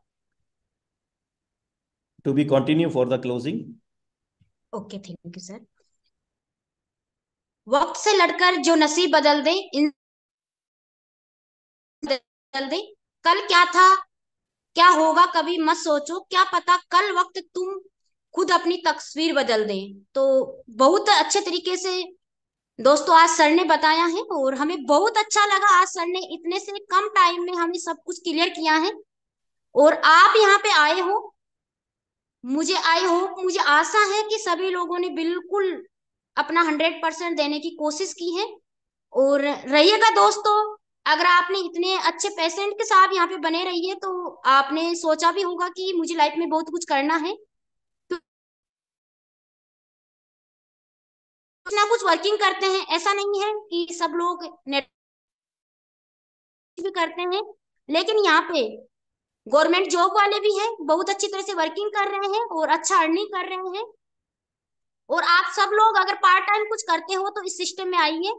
to be continue for the closing. Okay, thank you sir. वक्त से लड़कर जो नसीब बदल दे, बदल दे। कल क्या था, क्या होगा कभी मत सोचो, क्या पता कल वक्त तुम खुद अपनी तस्वीर बदल दे। तो बहुत अच्छे तरीके से दोस्तों आज सर ने बताया है, और हमें बहुत अच्छा लगा। आज सर ने इतने से कम टाइम में हमें सब कुछ क्लियर किया है, और आप यहाँ पे आए हो। मुझे आई होप, मुझे आशा है कि सभी लोगों ने बिल्कुल अपना 100% देने की कोशिश की है। और रहिएगा दोस्तों, अगर आपने इतने अच्छे पेशेंट के साथ यहाँ पे बने रहिए, तो आपने सोचा भी होगा कि मुझे लाइफ में बहुत कुछ करना है। तो कुछ ना कुछ वर्किंग करते हैं, ऐसा नहीं है कि सब लोग नेट भी करते हैं। लेकिन यहाँ पे गवर्नमेंट जॉब वाले भी हैं, बहुत अच्छी तरह से वर्किंग कर रहे हैं और अच्छा अर्निंग कर रहे हैं। और आप सब लोग अगर पार्ट टाइम कुछ करते हो तो इस सिस्टम में आइए।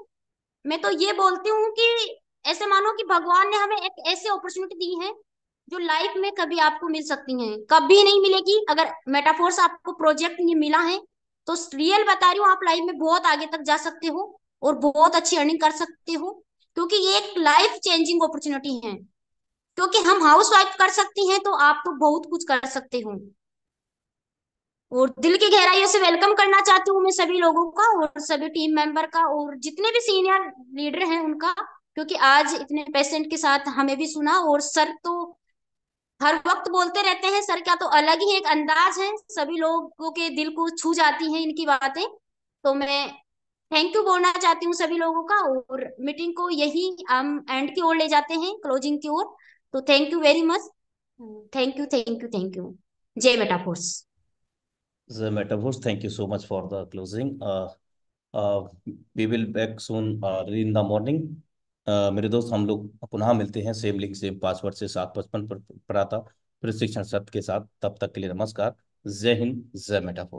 मैं तो ये बोलती हूँ कि ऐसे मानो कि भगवान ने हमें एक ऐसी अपॉर्चुनिटी दी है जो लाइफ में कभी आपको मिल सकती है, कभी नहीं मिलेगी। अगर मेटाफोर्स आपको प्रोजेक्ट ये मिला है, तो रियल बता रही हूँ, आप लाइफ में बहुत आगे तक जा सकते हो और बहुत अच्छी अर्निंग कर सकते हो, क्योंकि ये एक लाइफ चेंजिंग अपॉर्चुनिटी है। क्योंकि हम हाउस वाइफ कर सकती हैं, तो आप तो बहुत कुछ कर सकते हो। और दिल की गहराइयों से वेलकम करना चाहती हूँ मैं सभी लोगों का, और सभी टीम मेंबर का, और जितने भी सीनियर लीडर हैं उनका। क्योंकि आज इतने पेशेंट के साथ हमें भी सुना, और सर तो हर वक्त बोलते रहते हैं, सर का तो अलग ही एक अंदाज है, सभी लोगों के दिल को छू जाती हैं इनकी बातें। तो मैं थैंक यू बोलना चाहती हूँ सभी लोगों का, और मीटिंग को यही हम एंड की ओर ले जाते हैं, क्लोजिंग की ओर। तो thank you very much. Thank you, thank you, thank you. जय metaphors. The metaphors, thank you so much for the closing. We will back soon in the morning. मेरे दोस्त, हम लोग पुनः मिलते हैं सेम लिंक सेम पासवर्ड से 7:55 पर प्रातः प्रशिक्षण सत्र के साथ। तब तक के लिए नमस्कार। जय हिंद, जय मेटाफोर।